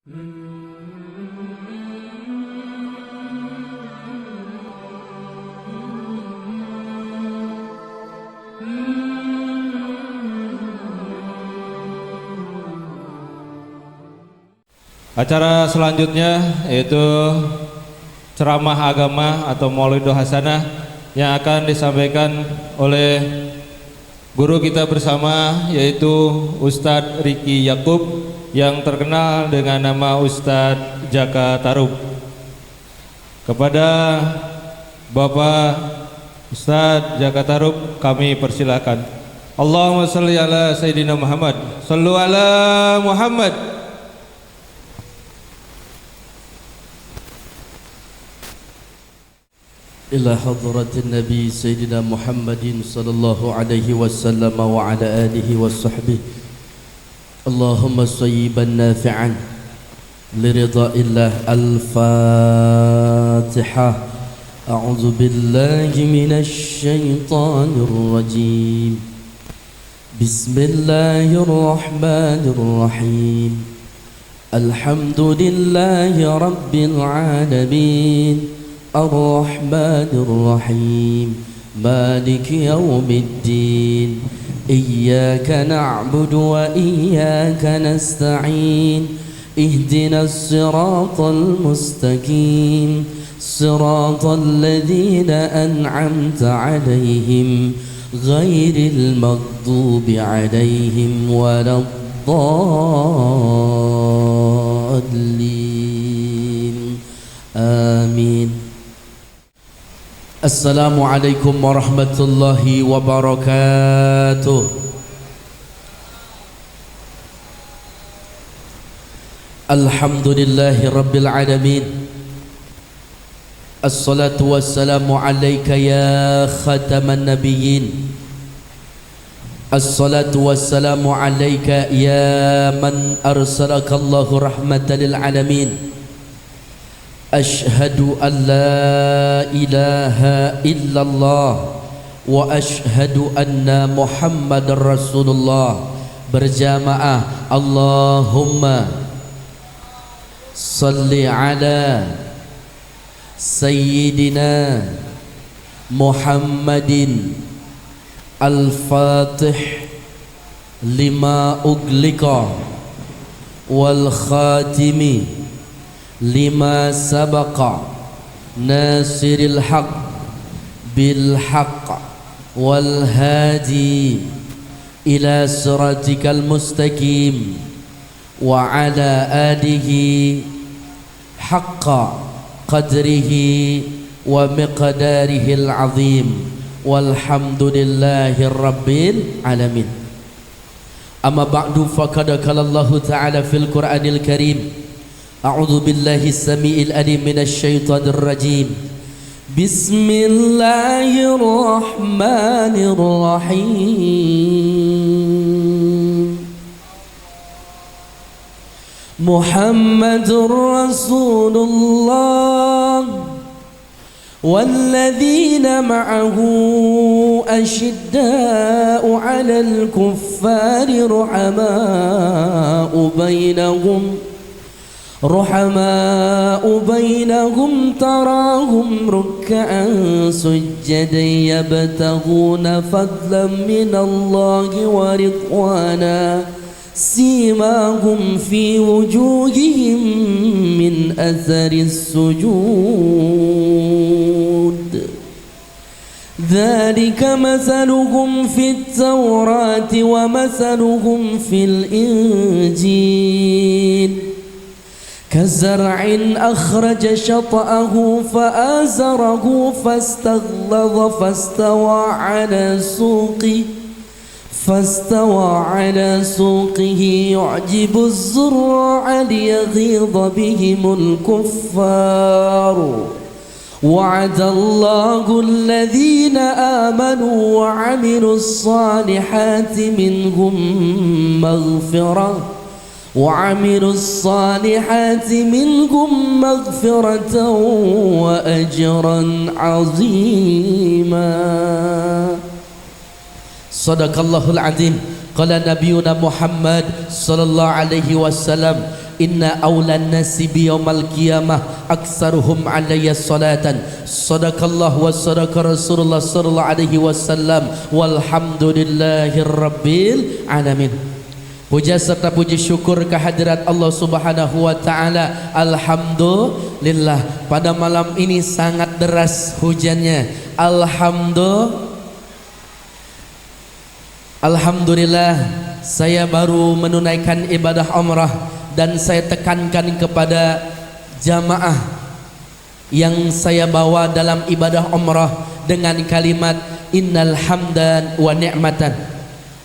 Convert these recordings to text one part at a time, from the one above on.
Acara selanjutnya yaitu ceramah agama atau Maulidul Hasanah yang akan disampaikan oleh guru kita bersama, yaitu Ustadz Riki Yakub yang terkenal dengan nama Ustadz Jaka Tarub. Kepada Bapak Ustadz Jaka Tarub kami persilakan. Allahumma sholli ala Sayyidina Muhammad. Shallu ala Muhammad. إلى حضرة النبي سيدنا محمد صلى الله عليه وسلم وعلى آله وصحبه اللهم صيبا نافعا لرضا الله. الفاتحة. أعوذ بالله من الشيطان الرجيم. بسم الله الرحمن الرحيم. الحمد لله رب العالمين الرحمن الرحيم مالك يوم الدين. إياك نعبد وإياك نستعين. اهدنا الصراط المستقيم صراط الذين أنعمت عليهم غير المغضوب عليهم ولا الضالين. آمين. Assalamualaikum warahmatullahi wabarakatuh. Alhamdulillahi rabbil alamin. Assalatu wassalamu alayka ya khataman nabiyyin. Assalatu wassalamu alayka ya man arsalaka Allahu rahmatan lil alamin. أشهد أن لا إله إلا الله وأشهد أن محمد رسول الله. Berjamaah Allahumma salli ala Sayyidina Muhammadin al-Fatih lima ugliqa wal khatimi lima sabaqa nasiril haq bil haq wal hadi ila siratikal mustaqim wa ala alihi haqqa qadrihi wa miqdarihil azim walhamdulillahi rabbil alamin. Amma ba'du, faqad qala Allahu ta'ala fil Qur'anil Karim. أعوذ بالله السميع العليم من الشيطان الرجيم. بسم الله الرحمن الرحيم. محمد رسول الله والذين معه أشداء على الكفار رحماء بينهم تراهم ركعا سجدا يبتغون فضلا من الله ورضوانا سيماهم في وجوههم من أثر السجود ذلك مثلهم في التوراة ومثلهم في الإنجيل كزرع أخرج شطأه فآزره فاستغلظ فاستوى على سوقه يعجب الزراع ليغيظ بهم الكفار. وعد الله الذين آمنوا وعملوا الصالحات منهم مغفرة وأجرا عظيما. صدق الله العظيم. قال نبينا محمد صلى الله عليه وسلم inna awlan nasi biyaumal qiyamah aksaruhum alayya salatan. Sadaqallah wa sadaqa Rasulullah sallallahu alaihi wasallam. Walhamdulillahirabbil alamin. Puja serta puji syukur kehadirat Allah Subhanahu wa taala. Alhamdulillah, pada malam ini sangat deras hujannya. Alhamdulillah, saya baru menunaikan ibadah umrah dan saya tekankan kepada jamaah yang saya bawa dalam ibadah umrah dengan kalimat innal hamdan wa ni'matan.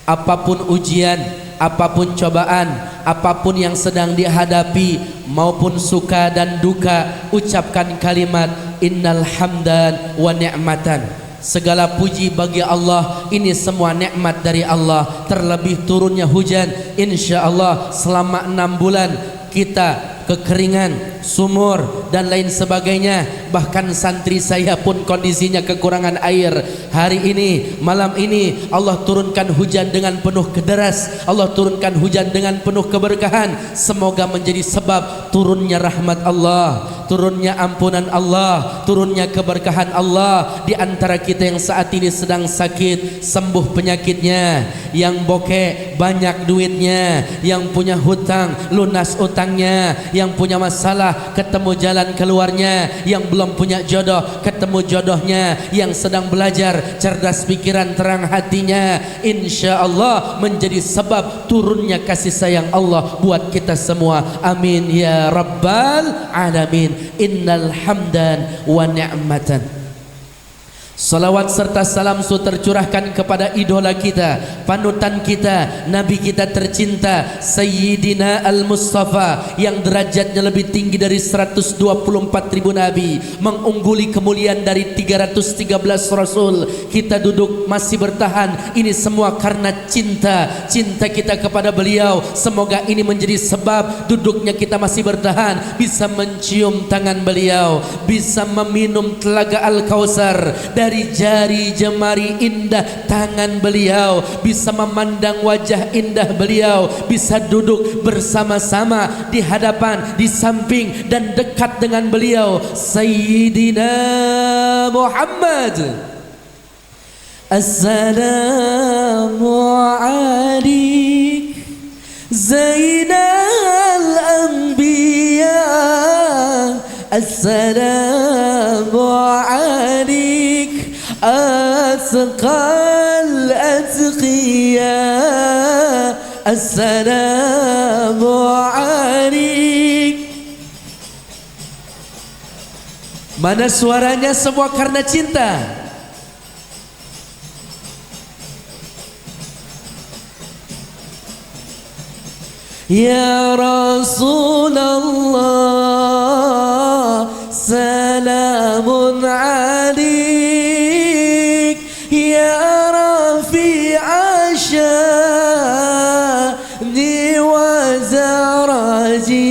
Apapun ujian, apapun cobaan, apapun yang sedang dihadapi, maupun suka dan duka, ucapkan kalimat innal hamdan wa ni'matan. Segala puji bagi Allah, ini semua nikmat dari Allah. Terlebih turunnya hujan, insya Allah selama 6 bulan kita kekeringan, sumur dan lain sebagainya. Bahkan santri saya pun kondisinya kekurangan air. Hari ini, malam ini Allah turunkan hujan dengan penuh kederas, Allah turunkan hujan dengan penuh keberkahan. Semoga menjadi sebab turunnya rahmat Allah, turunnya ampunan Allah, turunnya keberkahan Allah di antara kita yang saat ini sedang sakit, sembuh penyakitnya, yang bokeh banyak duitnya, yang punya hutang lunas utangnya, yang punya masalah ketemu jalan keluarnya, yang belum punya jodoh ketemu jodohnya, yang sedang belajar cerdas pikiran terang hatinya. Insya Allah menjadi sebab turunnya kasih sayang Allah buat kita semua. Amin ya rabbal alamin. Innal hamdan wa ni'matan. Salawat serta salam tercurahkan kepada idola kita, panutan kita, Nabi kita tercinta Sayyidina Al-Mustafa, yang derajatnya lebih tinggi dari 124.000 Nabi, mengungguli kemuliaan dari 313 Rasul. Kita duduk masih bertahan, ini semua karena cinta kita kepada beliau. Semoga ini menjadi sebab duduknya kita masih bertahan, bisa mencium tangan beliau, bisa meminum telaga Al-Kausar dari jari jemari indah tangan beliau, bisa memandang wajah indah beliau, bisa duduk bersama-sama di hadapan, di samping dan dekat dengan beliau. Sayyidina Muhammad, assalamu alaik Zainal Anbiya, assalamu alaik asqal atqiya, assalamu alaik. Mana suaranya semua karena cinta? Ya Rasulullah, salamun alaik ya rafi'a sya'ni wa zaraji,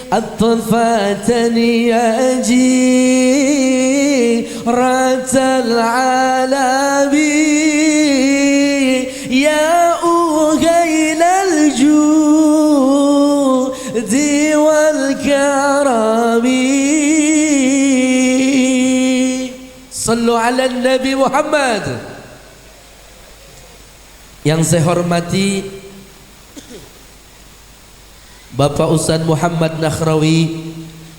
atfatan yaji ratal alabi, ya الجود والكرم. صلوا على النبي محمد. Yang saya hormati Bapak Ustaz Muhammad Nakhrawi,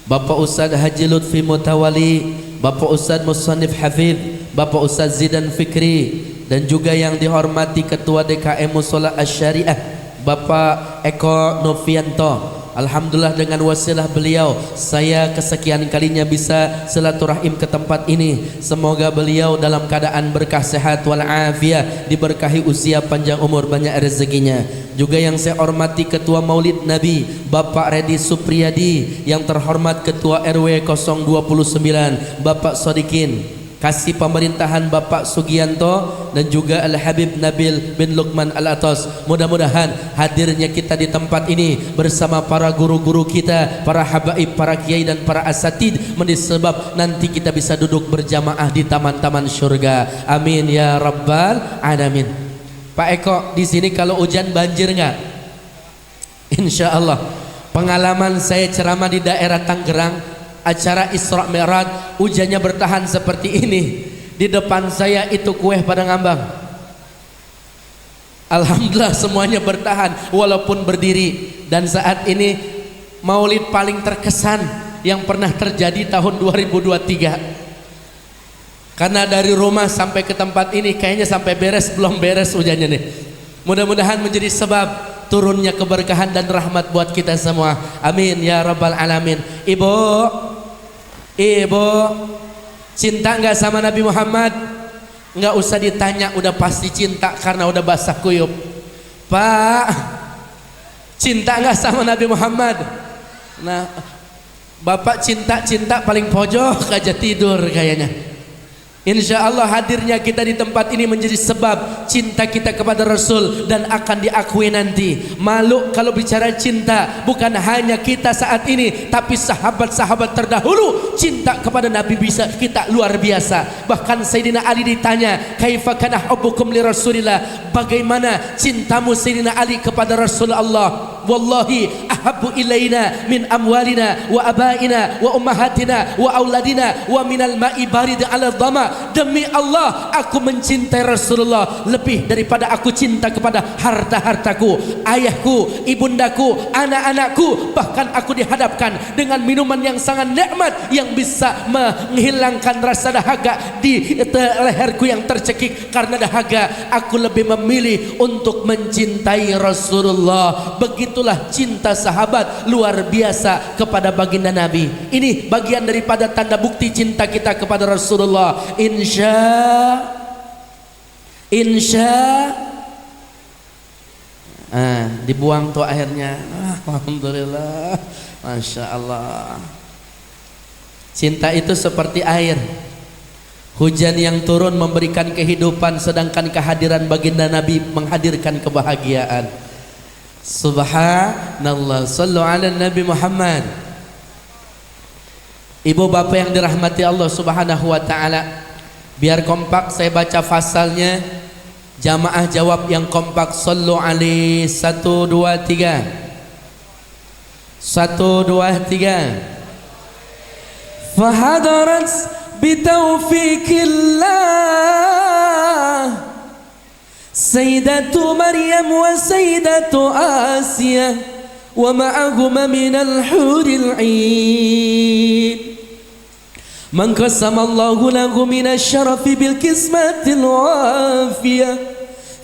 Bapak Ustaz Haji Lutfi Mutawali, Bapak Ustaz Musannif Hafidh, Bapak Ustaz Zidan Fikri, dan juga yang dihormati Ketua DKM Mushola Asy-Syariah Bapak Eko Novianto. Alhamdulillah dengan wasilah beliau saya kesekian kalinya bisa silaturahim ke tempat ini. Semoga beliau dalam keadaan berkah sehat walafiat, diberkahi usia panjang umur, banyak rezekinya. Juga yang saya hormati Ketua Maulid Nabi Bapak Redi Supriyadi, yang terhormat Ketua RW 029 Bapak Sodikin, Kasih Pemerintahan Bapak Sugianto, dan juga Al-Habib Nabil bin Luqman Al-Atas. Mudah-mudahan hadirnya kita di tempat ini bersama para guru-guru kita, para habaib, para kiai dan para asatid menjadi sebab nanti kita bisa duduk berjamaah di taman-taman surga. Amin ya rabbal alamin. Pak Eko, di sini kalau hujan banjir nggak? Insya Allah. Pengalaman saya ceramah di daerah Tangerang, acara Isra Mi'raj, hujannya bertahan seperti ini. Di depan saya itu kue pada ngambang. Alhamdulillah semuanya bertahan walaupun berdiri. Dan saat ini maulid paling terkesan yang pernah terjadi tahun 2023. Karena dari rumah sampai ke tempat ini kayaknya sampai beres belum beres hujannya nih. Mudah-mudahan menjadi sebab turunnya keberkahan dan rahmat buat kita semua. Amin ya rabbal alamin. Ibu, cinta nggak sama Nabi Muhammad? Nggak usah ditanya, udah pasti cinta karena udah basah kuyup. Pak, cinta nggak sama Nabi Muhammad? Nah, bapak cinta paling pojok aja tidur kayaknya. Insya Allah hadirnya kita di tempat ini menjadi sebab cinta kita kepada Rasul dan akan diakui nanti. Malu kalau bicara cinta, bukan hanya kita saat ini, tapi sahabat-sahabat terdahulu cinta kepada Nabi bisa kita luar biasa. Bahkan Sayyidina Ali ditanya, kaifa kana hubbukum li Rasulillah, bagaimana cintamu Sayyidina Ali kepada Rasulullah? Wallahi ahabbu ilaina min amwalina wa abaina wa ummahatina wa auladina wa minal ma'i barid ala dhama. Demi Allah aku mencintai Rasulullah lebih daripada aku cinta kepada harta-hartaku, ayahku, ibundaku, anak-anakku. Bahkan aku dihadapkan dengan minuman yang sangat nikmat yang bisa menghilangkan rasa dahaga di leherku yang tercekik karena dahaga. Aku lebih memilih untuk mencintai Rasulullah. Begitulah cinta sahabat luar biasa kepada baginda Nabi. Ini bagian daripada tanda bukti cinta kita kepada Rasulullah. Dibuang tuh airnya. Alhamdulillah, Masya Allah. Cinta itu seperti air, hujan yang turun memberikan kehidupan, sedangkan kehadiran baginda Nabi menghadirkan kebahagiaan. Subhanallah. Sallu ala Nabi Muhammad. Ibu bapak yang dirahmati Allah Subhanahu wa ta'ala, biar kompak saya baca fasalnya. Jamaah jawab yang kompak. Sallu alaihi. 1, 2, 3. 1, 2, 3. Fahadarat bitaufikillah Sayyidatu Maryam wa Sayyidatu Asiyah wa ma'ahuma minal huril 'ain. Man qasama Allahu lahu minasy syarafi bil qismatil wafiyah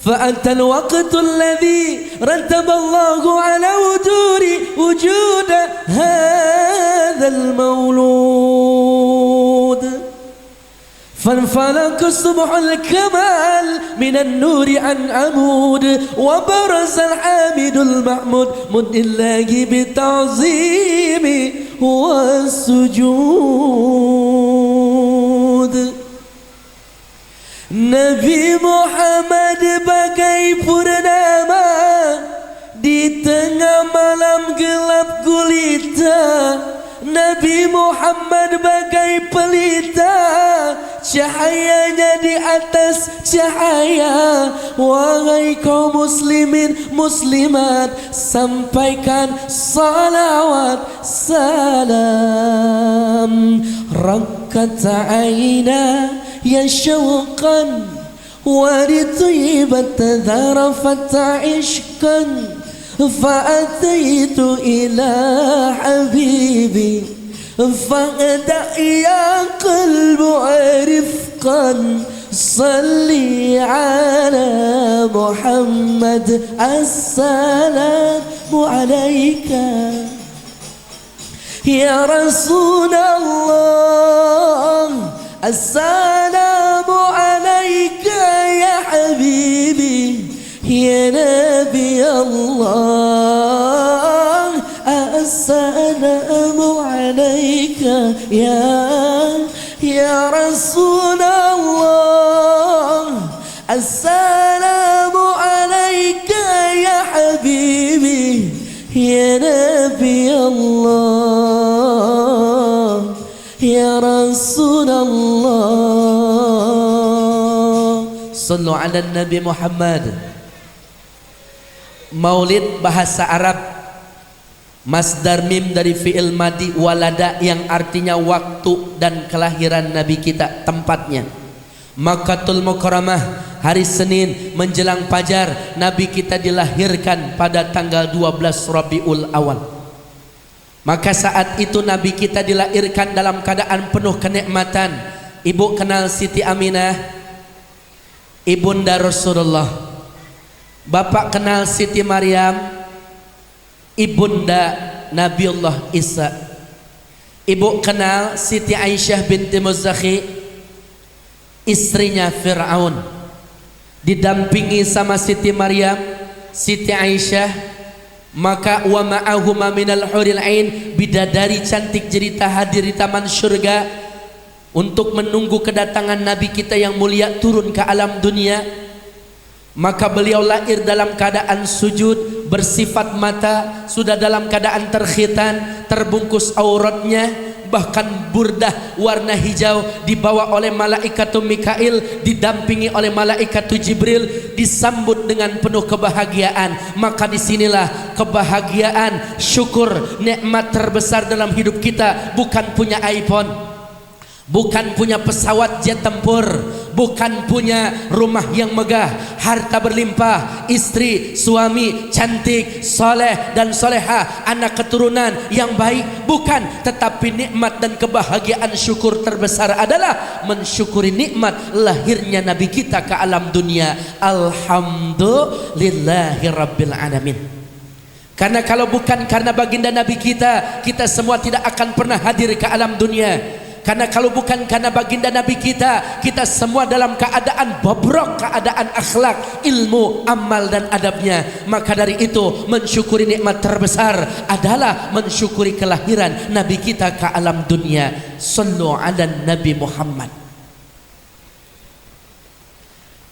fa antal waqtul ladzi rattaba Allahu ala wujuda hadzal maulud. فانفلق الصبح الكمال من النور عن عمود وبرز الحامد المحمود مد الله بالتعظيم والسجود. Nabi Muhammad bagai purnama di tengah malam gelap gulita. Nabi Muhammad bagai pelita, cahayanya di atas cahaya. Wahai kaum muslimin muslimat, sampaikan salawat salam. Rakkat aina ya syauqan wa rityibat tadharafat ishqan. فأتيت إلى حبيبي فأدع يا قلب رفقا صلي على محمد السلام عليك يا رسول الله السلام عليك يا حبيبي يا نبي الله السلام عليك يا رسول الله السلام عليك يا حبيبي يا نبي الله يا رسول الله. صلوا على النبي محمد. Maulid bahasa Arab Masdar mim dari fi'il madi walada yang artinya waktu dan kelahiran Nabi kita, tempatnya Makkatul Mukarramah, hari Senin menjelang fajar Nabi kita dilahirkan pada tanggal 12 Rabiul Awal. Maka saat itu Nabi kita dilahirkan dalam keadaan penuh kenikmatan. Ibu kenal Siti Aminah, ibunda Rasulullah. Bapak kenal Siti Maryam, ibunda Nabiullah Isa. Ibu kenal Siti Aisyah binti Muzakhi, istrinya Fir'aun, didampingi sama Siti Maryam, Siti Aisyah. Maka wa ma'ahuma minal huril ain, bidadari cantik jelita hadir di taman surga untuk menunggu kedatangan Nabi kita yang mulia turun ke alam dunia. Maka beliau lahir dalam keadaan sujud, bersifat mata, sudah dalam keadaan terkhitan, terbungkus auratnya. Bahkan burdah warna hijau dibawa oleh malaikat Mikail, didampingi oleh malaikat Jibril, disambut dengan penuh kebahagiaan. Maka disinilah kebahagiaan, syukur, nikmat terbesar dalam hidup kita. Bukan punya iPhone, bukan punya pesawat jet tempur, bukan punya rumah yang megah, harta berlimpah, istri, suami cantik, soleh dan soleha, anak keturunan yang baik, bukan. Tetapi nikmat dan kebahagiaan syukur terbesar adalah mensyukuri nikmat lahirnya Nabi kita ke alam dunia. Alhamdulillahi Rabbil Alamin. Karena kalau bukan karena baginda Nabi kita, kita semua tidak akan pernah hadir ke alam dunia. Karena kalau bukan karena baginda Nabi kita, kita semua dalam keadaan bobrok, keadaan akhlak, ilmu, amal dan adabnya. Maka dari itu mensyukuri nikmat terbesar adalah mensyukuri kelahiran Nabi kita ke alam dunia. Sallu ala Nabi Muhammad.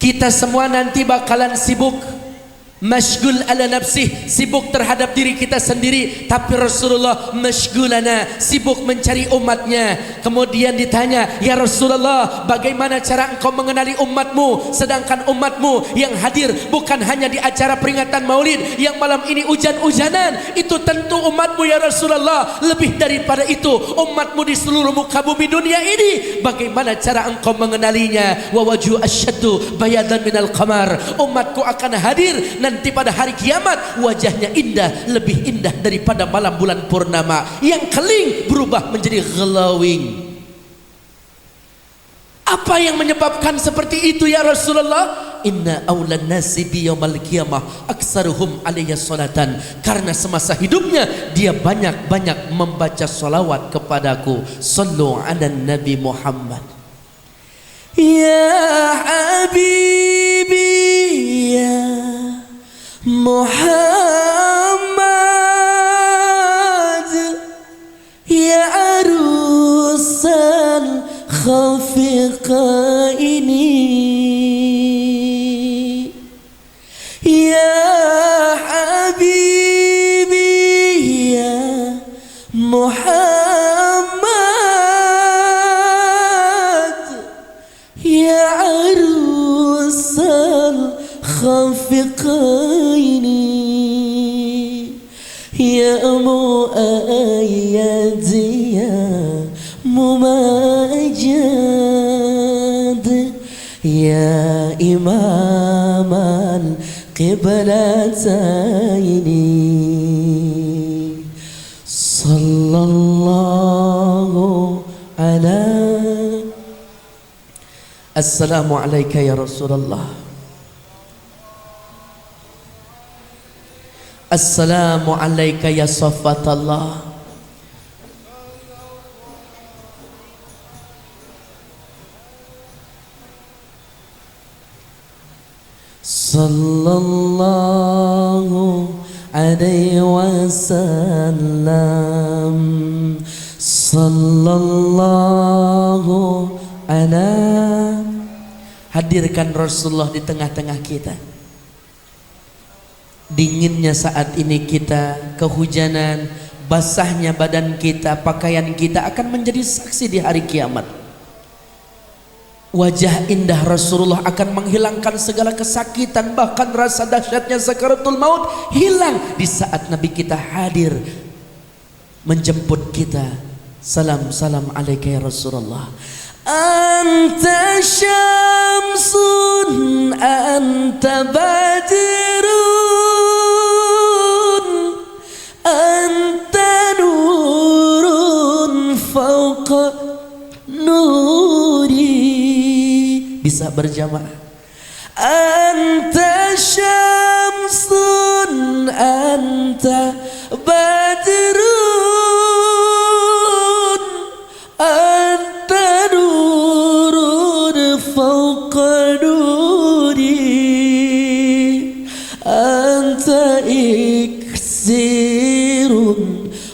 Kita semua nanti bakalan sibuk, masyghul ala nafsih, sibuk terhadap diri kita sendiri. Tapi Rasulullah masyghulana, sibuk mencari umatnya. Kemudian ditanya, ya Rasulullah, bagaimana cara engkau mengenali umatmu? Sedangkan umatmu yang hadir bukan hanya di acara peringatan maulid yang malam ini hujan-hujanan. Itu tentu umatmu ya Rasulullah. Lebih daripada itu, umatmu di seluruh muka bumi dunia ini. Bagaimana cara engkau mengenalinya? Wa wajhu asyaddu bayadan minal qamar. Umatku akan hadir nanti pada hari kiamat, wajahnya indah, lebih indah daripada malam bulan purnama yang keling berubah menjadi glowing. Apa yang menyebabkan seperti itu ya Rasulullah? Inna awlan nasi bi yaumal qiyamah aksaruhum alayya salatan. Karena semasa hidupnya dia banyak-banyak membaca salawat kepadaku. Sallu ala Nabi Muhammad. Ya habibi ya Muhammad, ya arusan khafiqa ini, ya habibi ya Muhammad, ya arusan khafiqa ini, ya mu'ayyad ya mumajad, ya imam al-qiblataini, sallallahu ala. Assalamu alayka ya Rasulullah. Assalamu alayka ya Safatallah. Sallallahu alaihi wasallam. Sallallahu ala. Hadirkan Rasulullah di tengah-tengah kita. Dinginnya saat ini kita, kehujanan, basahnya badan kita, pakaian kita akan menjadi saksi di hari kiamat. Wajah indah Rasulullah akan menghilangkan segala kesakitan, bahkan rasa dahsyatnya sakaratul maut hilang di saat Nabi kita hadir menjemput kita. Salam alaika ya Rasulullah. Anta syamsun anta badrun anta nurun fauqa nuri. Bisa berjamaah. Anta syamsun anta badrun anta nurun fauqa nuri anta iksirun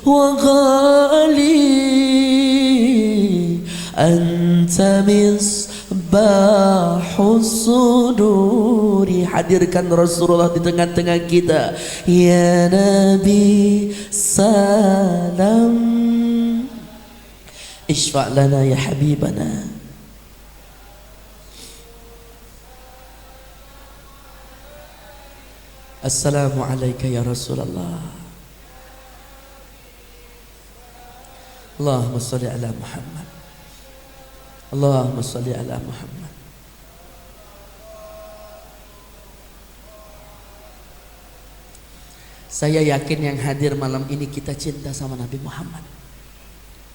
wa ghali anta misbahus suduri. Hadirkan Rasulullah di tengah-tengah kita. Ya Nabi salam ishfa' lana ya habibana. Assalamu alayka ya Rasulullah. Allahumma salli ala Muhammad. Allahumma salli ala Muhammad. Saya yakin yang hadir malam ini kita cinta sama Nabi Muhammad.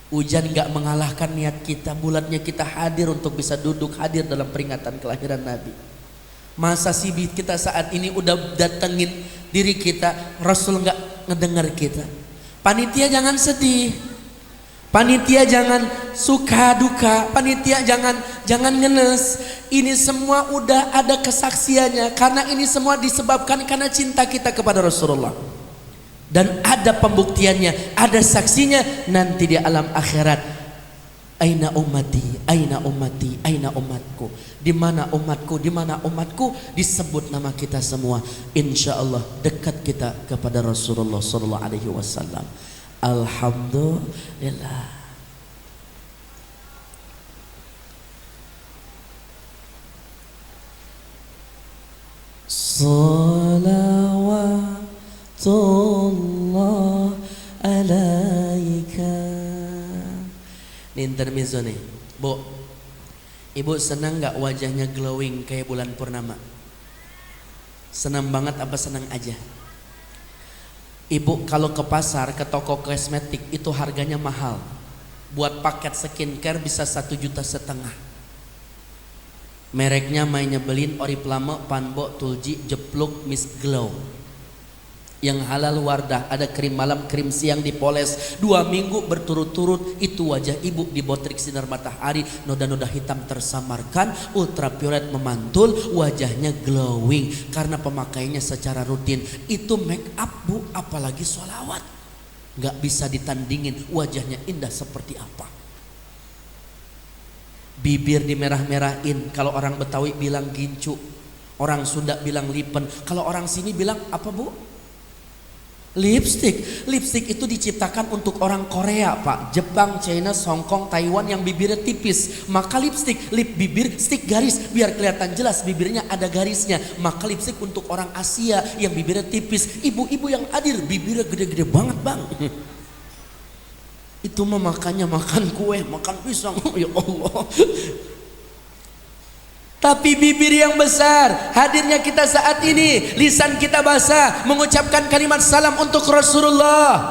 Hujan gak mengalahkan niat kita, bulatnya kita hadir untuk bisa duduk hadir dalam peringatan kelahiran Nabi. Masa sih kita saat ini udah datengin diri kita, Rasul gak ngedengar kita. Panitia jangan sedih, panitia jangan suka duka, panitia jangan ngenes. Ini semua udah ada kesaksiannya, karena ini semua disebabkan karena cinta kita kepada Rasulullah. Dan ada pembuktiannya, ada saksinya nanti di alam akhirat. Aina ummati, aina ummati, aina umatku. Di mana umatku, di mana umatku, disebut nama kita semua. Insya Allah dekat kita kepada Rasulullah sallallahu alaihi wasallam. Alhamdulillah. Salawatullah alaika. Ini intermezzo nih, Bu. Ibu senang gak wajahnya glowing kayak bulan purnama? Senang banget apa senang aja? Ibu kalau ke pasar, ke toko kosmetik itu harganya mahal. Buat paket skincare bisa 1,5 juta. Mereknya mainnya Belin, Oriflame, Panbo, Tulji, Jepluk, Miss Glow. Yang halal Wardah, ada krim malam, krim siang dipoles 2 minggu berturut-turut. Itu wajah ibu di botrik sinar matahari, noda-noda hitam tersamarkan, ultraviolet memantul, wajahnya glowing karena pemakaiannya secara rutin. Itu make up Bu, apalagi sholawat. Gak bisa ditandingin wajahnya indah seperti apa. Bibir dimerah-merahin, kalau orang Betawi bilang gincu, orang Sunda bilang lipen, kalau orang sini bilang apa Bu? Lipstick. Lipstick itu diciptakan untuk orang Korea Pak, Jepang, China, Hong Kong, Taiwan yang bibirnya tipis. Maka lipstick, lip bibir, stick garis biar kelihatan jelas bibirnya ada garisnya. Maka lipstick untuk orang Asia yang bibirnya tipis. Ibu-ibu yang hadir bibirnya gede-gede banget Bang. Itu mah makannya makan kue, makan pisang. Ya Allah. Tapi bibir yang besar, hadirnya kita saat ini, lisan kita basah mengucapkan kalimat salam untuk Rasulullah.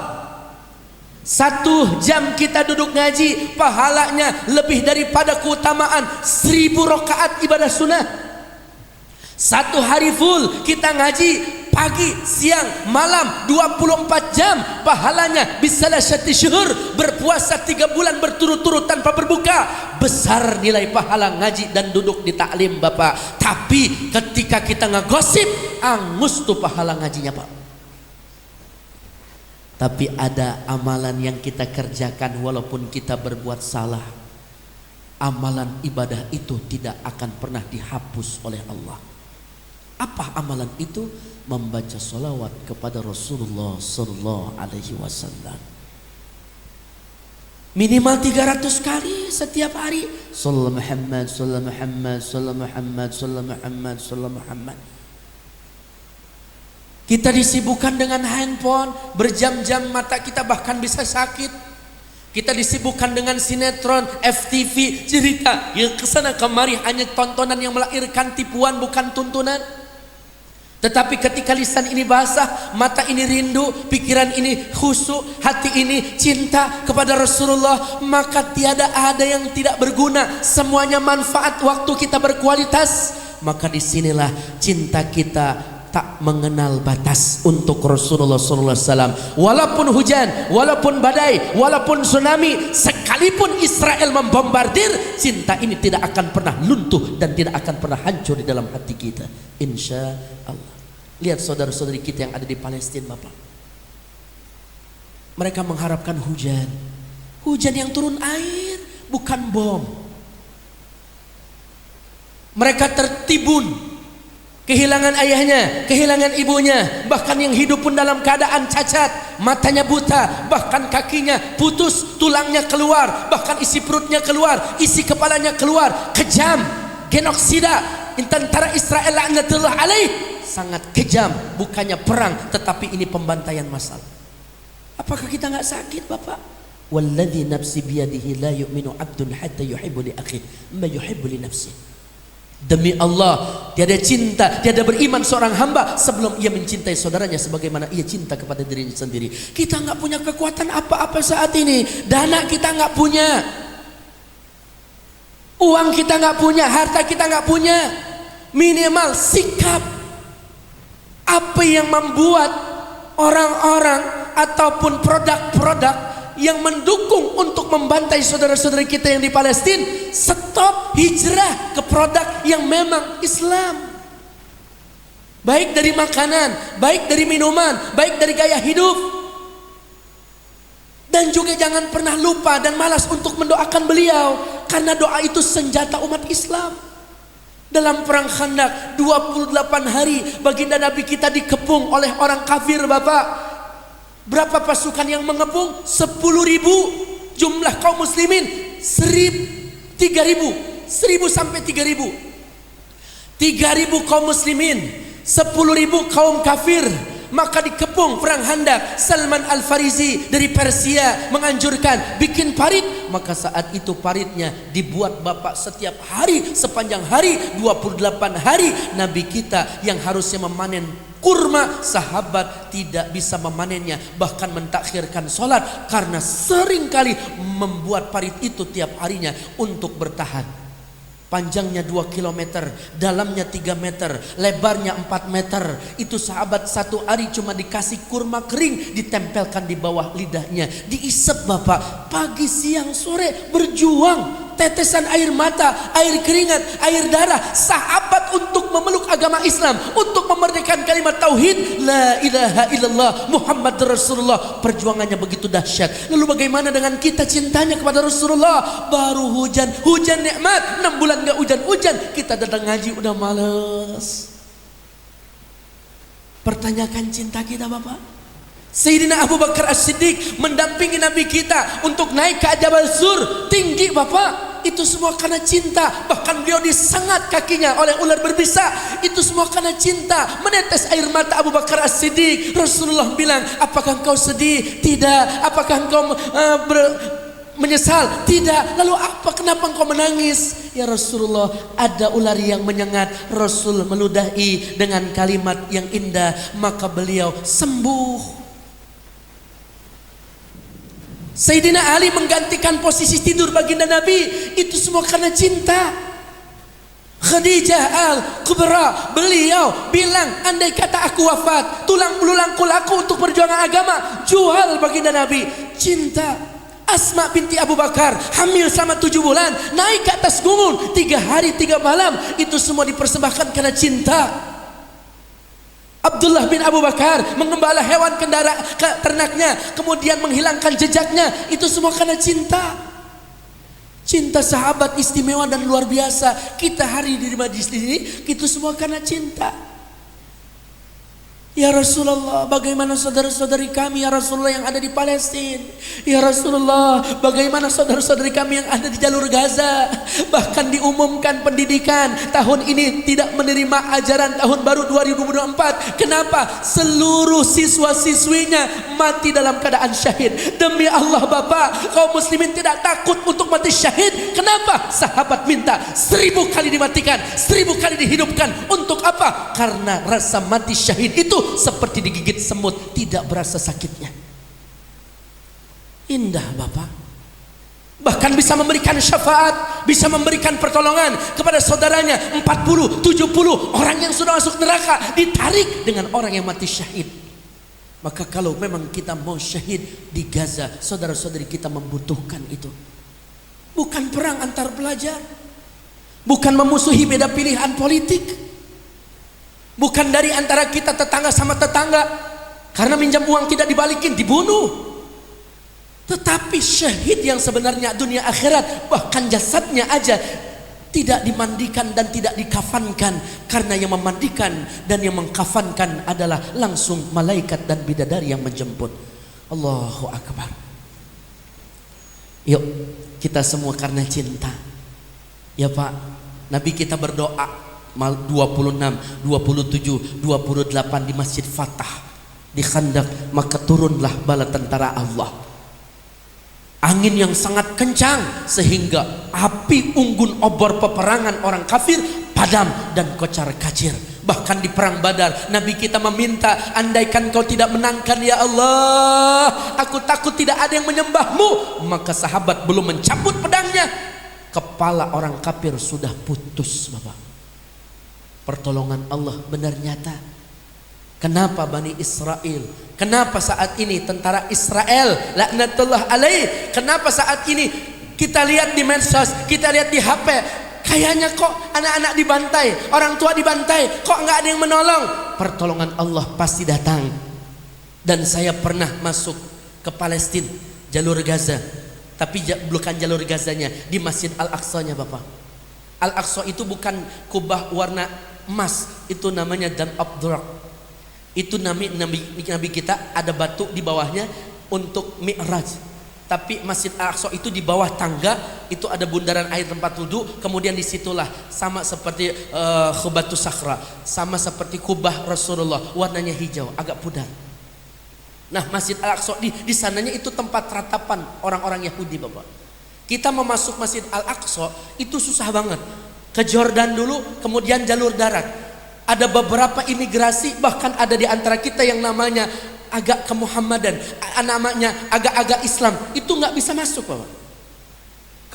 1 jam kita duduk ngaji, pahalanya lebih daripada keutamaan 1000 rakaat ibadah sunnah. 1 hari full kita ngaji, pagi, siang, malam 24 jam, pahalanya bisalah syati syuhur, berpuasa 3 bulan berturut-turut tanpa berbuka. Besar nilai pahala ngaji dan duduk di taklim Bapak. Tapi ketika kita ngegosip, angus tuh pahala ngajinya Pak. Tapi ada amalan yang kita kerjakan walaupun kita berbuat salah. Amalan ibadah itu tidak akan pernah dihapus oleh Allah. Apa amalan itu? Membaca salawat kepada Rasulullah sallallahu alaihi wasallam. Minimal 300 kali setiap hari. Sallallahu Muhammad, sallallahu Muhammad, sallallahu Muhammad, sallallahu Muhammad, sallallahu Muhammad. Kita disibukkan dengan handphone, berjam-jam mata kita bahkan bisa sakit. Kita disibukkan dengan sinetron, FTV, cerita yang kesana kemari hanya tontonan yang melahirkan tipuan bukan tuntunan. Tetapi ketika lisan ini basah, mata ini rindu, pikiran ini khusyuk, hati ini cinta kepada Rasulullah, maka tiada ada yang tidak berguna, semuanya manfaat waktu kita berkualitas. Maka disinilah cinta kita tak mengenal batas untuk Rasulullah SAW. Walaupun hujan, walaupun badai, walaupun tsunami, sekalipun Israel membombardir, cinta ini tidak akan pernah luntuh dan tidak akan pernah hancur di dalam hati kita, insya Allah. Lihat saudara-saudari kita yang ada di Palestina, Bapak. Mereka mengharapkan hujan, hujan yang turun air, bukan bom. Mereka tertimbun, kehilangan ayahnya, kehilangan ibunya, bahkan yang hidup pun dalam keadaan cacat, matanya buta, bahkan kakinya putus, tulangnya keluar, bahkan isi perutnya keluar, isi kepalanya keluar, kejam, genosida. Tentara Israel laknatullah alaih sangat kejam, bukannya perang tetapi ini pembantaian massal. Apakah kita nggak sakit, Bapak? Walladzi nafsi biyadihi la yu'minu 'abdun hatta yuhibbu li akhihi ma yuhibbu li nafsihi. Demi Allah, tiada cinta, tiada beriman seorang hamba sebelum ia mencintai saudaranya sebagaimana ia cinta kepada dirinya sendiri. Kita nggak punya kekuatan apa-apa saat ini. Dana kita nggak punya, uang kita nggak punya, harta kita nggak punya. Minimal sikap. Apa yang membuat orang-orang ataupun produk-produk yang mendukung untuk membantai saudara-saudara kita yang di Palestina, stop hijrah ke produk yang memang Islam. Baik dari makanan, baik dari minuman, baik dari gaya hidup. Dan juga jangan pernah lupa dan malas untuk mendoakan beliau, karena doa itu senjata umat Islam. Dalam perang Khandaq 28 hari baginda Nabi kita dikepung oleh orang kafir, Bapak. Berapa pasukan yang mengepung? 10.000. Jumlah kaum muslimin 3.000 sampai 3.000. 3.000 kaum muslimin, 10.000 kaum kafir. Maka dikepung perang Khandaq. Salman Al-Farisi dari Persia menganjurkan bikin parit. Maka saat itu paritnya dibuat, Bapak, setiap hari sepanjang hari 28 hari. Nabi kita yang harusnya memanen kurma, sahabat tidak bisa memanennya, bahkan mentakhirkan sholat karena seringkali membuat parit itu tiap harinya untuk bertahan. Panjangnya 2 km, dalamnya 3 meter, lebarnya 4 meter. Itu sahabat satu hari cuma dikasih kurma kering, ditempelkan di bawah lidahnya, diisep, Bapak, pagi siang sore berjuang. Tetesan air mata, air keringat, air darah sahabat untuk memeluk agama Islam, untuk memerdekakan kalimat tauhid la ilaha illallah Muhammad Rasulullah. Perjuangannya begitu dahsyat. Lalu bagaimana dengan kita cintanya kepada Rasulullah? Baru hujan nikmat, 6 bulan gak hujan, kita datang ngaji udah males. Pertanyakan cinta kita, Bapak. Sayyidina Abu Bakar As-Siddiq mendampingi Nabi kita untuk naik ke Jabal Sur, tinggi, Bapak. Itu semua karena cinta. Bahkan beliau disengat kakinya oleh ular berbisa. Itu semua karena cinta. Menetes air mata Abu Bakar As-Siddiq. Rasulullah bilang, apakah engkau sedih? Tidak. Apakah engkau menyesal? Tidak. Lalu kenapa engkau menangis? Ya Rasulullah, ada ular yang menyengat. Rasul meludahi dengan kalimat yang indah, maka beliau sembuh. Sayyidina Ali menggantikan posisi tidur baginda Nabi. Itu semua karena cinta. Khadijah Al-Kubra, beliau bilang, andai kata aku wafat, tulang belulangku laku untuk perjuangan agama, jual baginda Nabi. Cinta. Asma binti Abu Bakar hamil selama 7 bulan, naik ke atas gunung 3 hari 3 malam. Itu semua dipersembahkan karena cinta. Abdullah bin Abu Bakar mengembala hewan ternaknya, kemudian menghilangkan jejaknya. Itu semua karena cinta. Cinta sahabat istimewa dan luar biasa. Kita hari di majlis ini, itu semua karena cinta. Ya Rasulullah, bagaimana saudara-saudari kami ya Rasulullah yang ada di Palestina? Ya Rasulullah, bagaimana saudara-saudari kami yang ada di jalur Gaza? Bahkan diumumkan pendidikan tahun ini tidak menerima ajaran tahun baru 2024. Kenapa? Seluruh siswa-siswinya mati dalam keadaan syahid. Demi Allah Bapak, kaum muslimin tidak takut untuk mati syahid. Kenapa? Sahabat minta 1000 kali dimatikan, 1000 kali dihidupkan. Untuk apa? Karena rasa mati syahid itu seperti digigit semut, tidak berasa sakitnya. Indah Bapak. Bahkan bisa memberikan syafaat, bisa memberikan pertolongan kepada saudaranya. 40, 70 orang yang sudah masuk neraka ditarik dengan orang yang mati syahid. Maka kalau memang kita mau syahid di Gaza, saudara-saudari kita membutuhkan itu. Bukan perang antar pelajar, bukan memusuhi beda pilihan politik, bukan dari antara kita tetangga sama tetangga karena minjam uang tidak dibalikin dibunuh. Tetapi syahid yang sebenarnya dunia akhirat, bahkan jasadnya aja tidak dimandikan dan tidak dikafankan, karena yang memandikan dan yang mengkafankan adalah langsung malaikat dan bidadari yang menjemput. Allahu Akbar. Yuk kita semua karena cinta ya Pak, Nabi kita berdoa 26, 27, 28 di Masjid Fatah di Khandak, maka turunlah bala tentara Allah. Angin yang sangat kencang sehingga api unggun obor peperangan orang kafir padam dan kocar kacir. Bahkan di perang Badar Nabi kita meminta, andaikan kau tidak menangkan ya Allah, aku takut tidak ada yang menyembahmu. Maka sahabat belum mencabut pedangnya, kepala orang kafir sudah putus Bapak. Pertolongan Allah benar nyata. Kenapa Bani Israel? Kenapa saat ini tentara Israel laknatullah alaih? Kenapa saat ini kita lihat di medsos, kita lihat di HP, kayaknya kok anak-anak dibantai, orang tua dibantai, kok nggak ada yang menolong? Pertolongan Allah pasti datang. Dan saya pernah masuk ke Palestina, jalur Gaza, tapi bukan jalur Gazanya, di Masjid Al-Aqsa-nya Bapak. Al-Aqsa itu bukan kubah warna emas, itu namanya Dam Abdurraq. Itu nabi kita ada batu di bawahnya untuk Mi'raj. Tapi Masjid Al-Aqsa itu di bawah tangga, itu ada bundaran air tempat wudhu. Kemudian disitulah sama seperti Khubatus Sakhra, sama seperti kubah Rasulullah, warnanya hijau, agak pudar. Nah Masjid Al-Aqsa di sananya itu tempat ratapan orang-orang Yahudi Bapak. Kita mau masuk Masjid Al-Aqsa itu susah banget. Ke Jordan dulu, kemudian jalur darat. Ada beberapa imigrasi, bahkan ada di antara kita yang namanya agak kemuhammadan, namanya agak-agak Islam, itu nggak bisa masuk Bapak.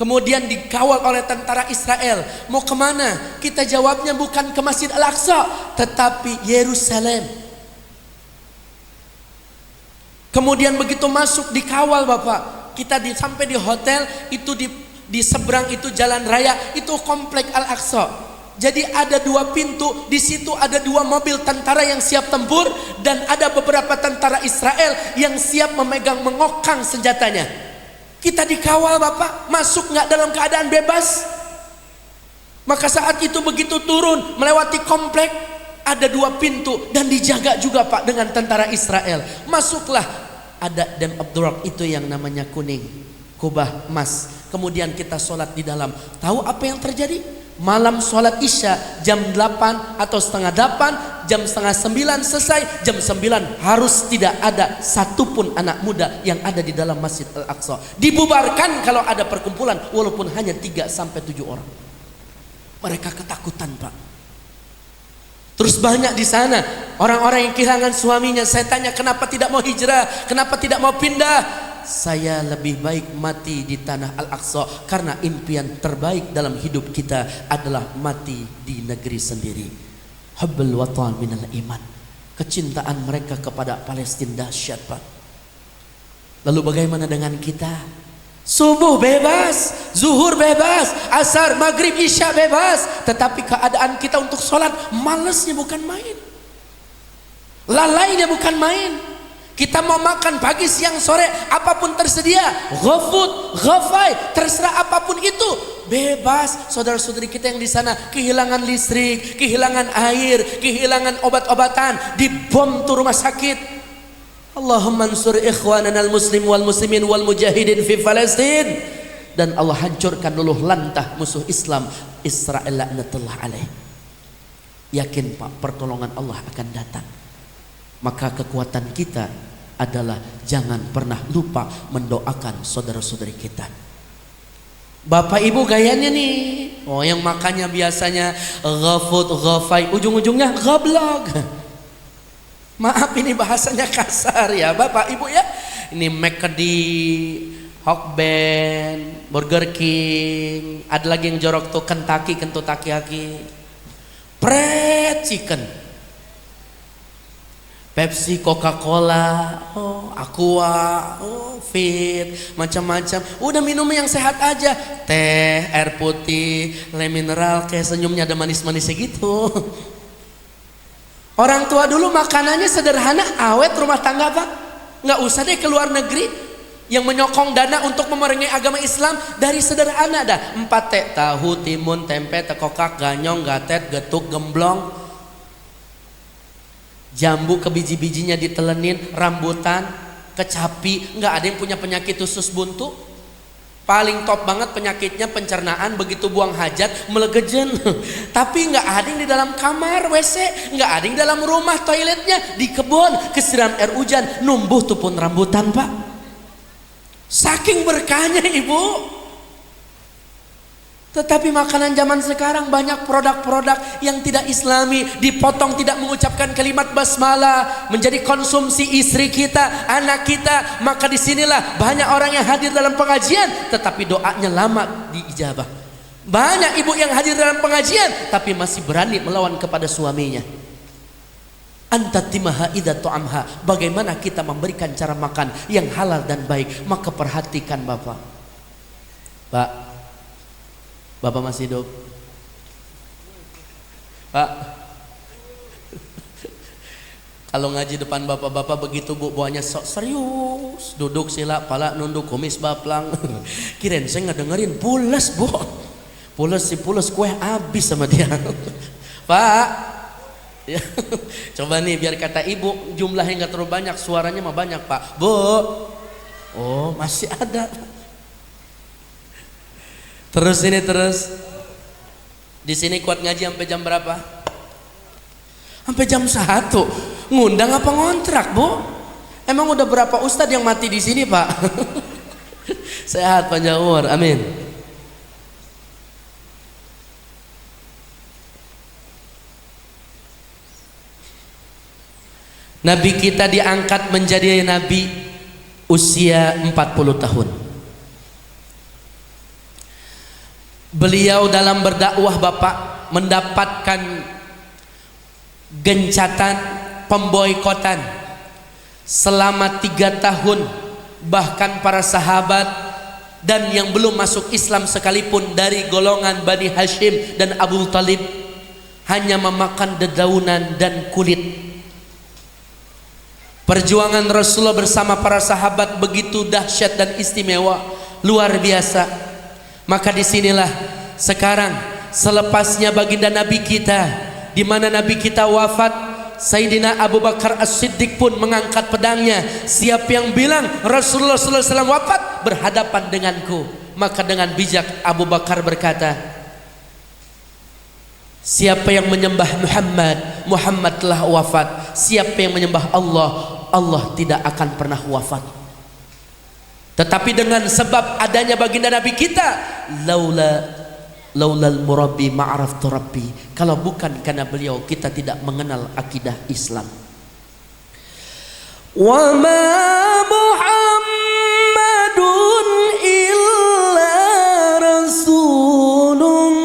Kemudian dikawal oleh tentara Israel. Mau kemana? Kita jawabnya bukan ke Masjid Al-Aqsa, tetapi Yerusalem. Kemudian begitu masuk dikawal Bapak. Kita sampai di hotel itu di seberang itu jalan raya, itu komplek Al-Aqsa. Jadi ada 2 pintu, di situ ada 2 mobil tentara yang siap tempur dan ada beberapa tentara Israel yang siap memegang mengokang senjatanya. Kita dikawal Bapak, masuk nggak dalam keadaan bebas. Maka saat itu begitu turun melewati komplek, ada 2 pintu dan dijaga juga Pak dengan tentara Israel. Masuklah, ada Dam Abdurraq itu yang namanya kuning, kubah emas. Kemudian kita sholat di dalam. Tahu apa yang terjadi? Malam sholat isya jam 8 atau setengah 8, jam setengah 9 selesai, jam 9 harus tidak ada satupun anak muda yang ada di dalam Masjid Al-Aqsa. Dibubarkan kalau ada perkumpulan walaupun hanya 3 sampai 7 orang. Mereka ketakutan Pak. Terus banyak di sana orang-orang yang kehilangan suaminya. Saya tanya kenapa tidak mau hijrah, kenapa tidak mau pindah? Saya lebih baik mati di tanah Al-Aqsa karena impian terbaik dalam hidup kita adalah mati di negeri sendiri. Hubbul watan minal iman. Kecintaan mereka kepada Palestina dahsyat Pak. Lalu bagaimana dengan kita? Subuh bebas, zuhur bebas, asar, maghrib, isya bebas, tetapi keadaan kita untuk sholat malasnya bukan main, lalainya bukan main. Kita mau makan pagi, siang, sore, apapun tersedia, GoFood, GoFi, terserah apapun itu. bebas. Saudara-saudari kita yang di sana kehilangan listrik, kehilangan air, kehilangan obat-obatan, dibom tuh rumah sakit. Allahumma ansur ikhwanana al-muslim wal muslimin wal mujahidin fi Palestin. Dan Allah hancurkan luluh lantah musuh Islam Israel laknatullah alaih. Yakin Pak, pertolongan Allah akan datang. Maka kekuatan kita adalah jangan pernah lupa mendoakan saudara-saudari kita. Bapak ibu gayanya nih, oh yang makannya biasanya ghafut ghafai, ujung-ujungnya gablog. Maaf ini bahasanya kasar ya Bapak Ibu ya. Ini McD, Hokben, Burger King, ada lagi yang jorok tuh Kentucky, Fried Chicken, Pepsi, Coca-Cola, oh, Aqua, oh, Fit, macam-macam. Udah minum yang sehat aja, teh, air putih, le mineral, kayak senyumnya ada manis-manisnya gitu. Orang tua dulu makanannya sederhana, awet rumah tangga Pak. Nggak usah deh ke luar negeri. Yang menyokong dana untuk memerangi agama Islam dari sederhana dah. 4 teh, tahu, timun, tempe, tekokak, ganyong, gatet, getuk, gemblong. Jambu ke biji-bijinya ditelenin, rambutan, kecapi. Nggak ada yang punya penyakit usus buntu. Paling top banget penyakitnya pencernaan, begitu buang hajat melegejen. Tapi nggak ada yang di dalam kamar WC, nggak ada yang di dalam rumah toiletnya, di kebun kesiram air hujan, numbuh tuh pun rambutan Pak. Saking berkahnya Ibu. Tetapi makanan zaman sekarang banyak produk-produk yang tidak islami, dipotong tidak mengucapkan kalimat basmalah, menjadi konsumsi istri kita, anak kita. Maka disinilah banyak orang yang hadir dalam pengajian tetapi doanya lama diijabah. Banyak ibu yang hadir dalam pengajian tapi masih berani melawan kepada suaminya. Anta timaha idza tu'amha. Bagaimana kita memberikan cara makan yang halal dan baik? Maka perhatikan Bapak. Bapak masih hidup? Pak, kalau ngaji depan bapak-bapak begitu Bu, bawanya sok serius, duduk sila, pala nunduk, kumis baplang. Kirain saya nggak dengerin, pules Bu, pules kue habis sama dia. Pak, ya, coba nih biar kata ibu jumlahnya nggak terlalu banyak, suaranya mah banyak Pak. Bu, oh masih ada. Terus di sini kuat ngaji sampai jam berapa? Sampai jam 1. Ngundang apa ngontrak Bu? Emang udah berapa ustadz yang mati di sini Pak? Sehat panjang umur, amin. Nabi kita diangkat menjadi nabi usia 40 tahun. Beliau dalam berdakwah Bapak mendapatkan gencatan pemboikotan selama 3 tahun. Bahkan para sahabat dan yang belum masuk Islam sekalipun dari golongan Bani Hashim dan Abu Talib hanya memakan dedaunan dan kulit. Perjuangan Rasulullah bersama para sahabat begitu dahsyat dan istimewa, luar biasa. Maka disinilah sekarang selepasnya baginda Nabi kita, di mana Nabi kita wafat, Sayyidina Abu Bakar As-Siddiq pun mengangkat pedangnya. Siapa yang bilang Rasulullah SAW wafat berhadapan denganku? Maka dengan bijak Abu Bakar berkata, siapa yang menyembah Muhammad, Muhammad telah wafat. Siapa yang menyembah Allah, Allah tidak akan pernah wafat. Tetapi dengan sebab adanya baginda Nabi kita, laulal murabbi ma'araftu rabbi. Kalau bukan karena beliau, kita tidak mengenal akidah Islam. Wa ma Muhammadun illa rasulun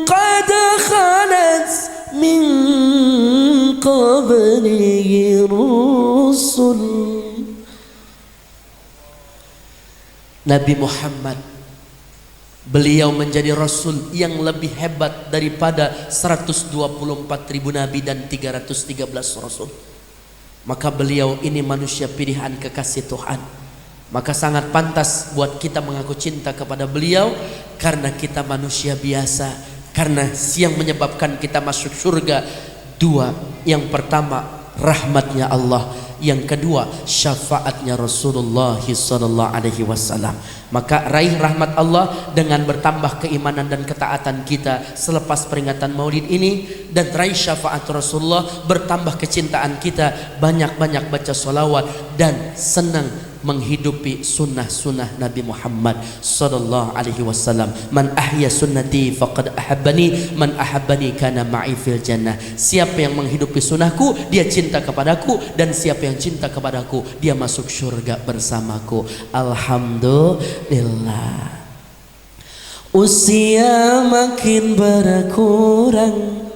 qad khalat min qablihi rusul. Nabi Muhammad, beliau menjadi Rasul yang lebih hebat daripada 124.000 Nabi dan 313 Rasul. Maka beliau ini manusia pilihan kekasih Tuhan. Maka sangat pantas buat kita mengaku cinta kepada beliau, karena kita manusia biasa. Karena yang menyebabkan kita masuk surga dua. Yang pertama rahmatnya Allah, yang kedua syafaatnya Rasulullah sallallahu alaihi wasallam. Maka raih rahmat Allah dengan bertambah keimanan dan ketaatan kita selepas peringatan Maulid ini, dan raih syafaat Rasulullah, bertambah kecintaan kita, banyak-banyak baca sholawat dan senang menghidupi sunnah-sunnah Nabi Muhammad sallallahu alaihi wasallam. Man ahya sunnati faqad ahabbani, man ahabbani kana ma'i fil jannah. Siapa yang menghidupi sunnahku, dia cinta kepadaku, dan siapa yang cinta kepadaku, dia masuk surga bersamaku. Alhamdulillah. Usia makin berkurang,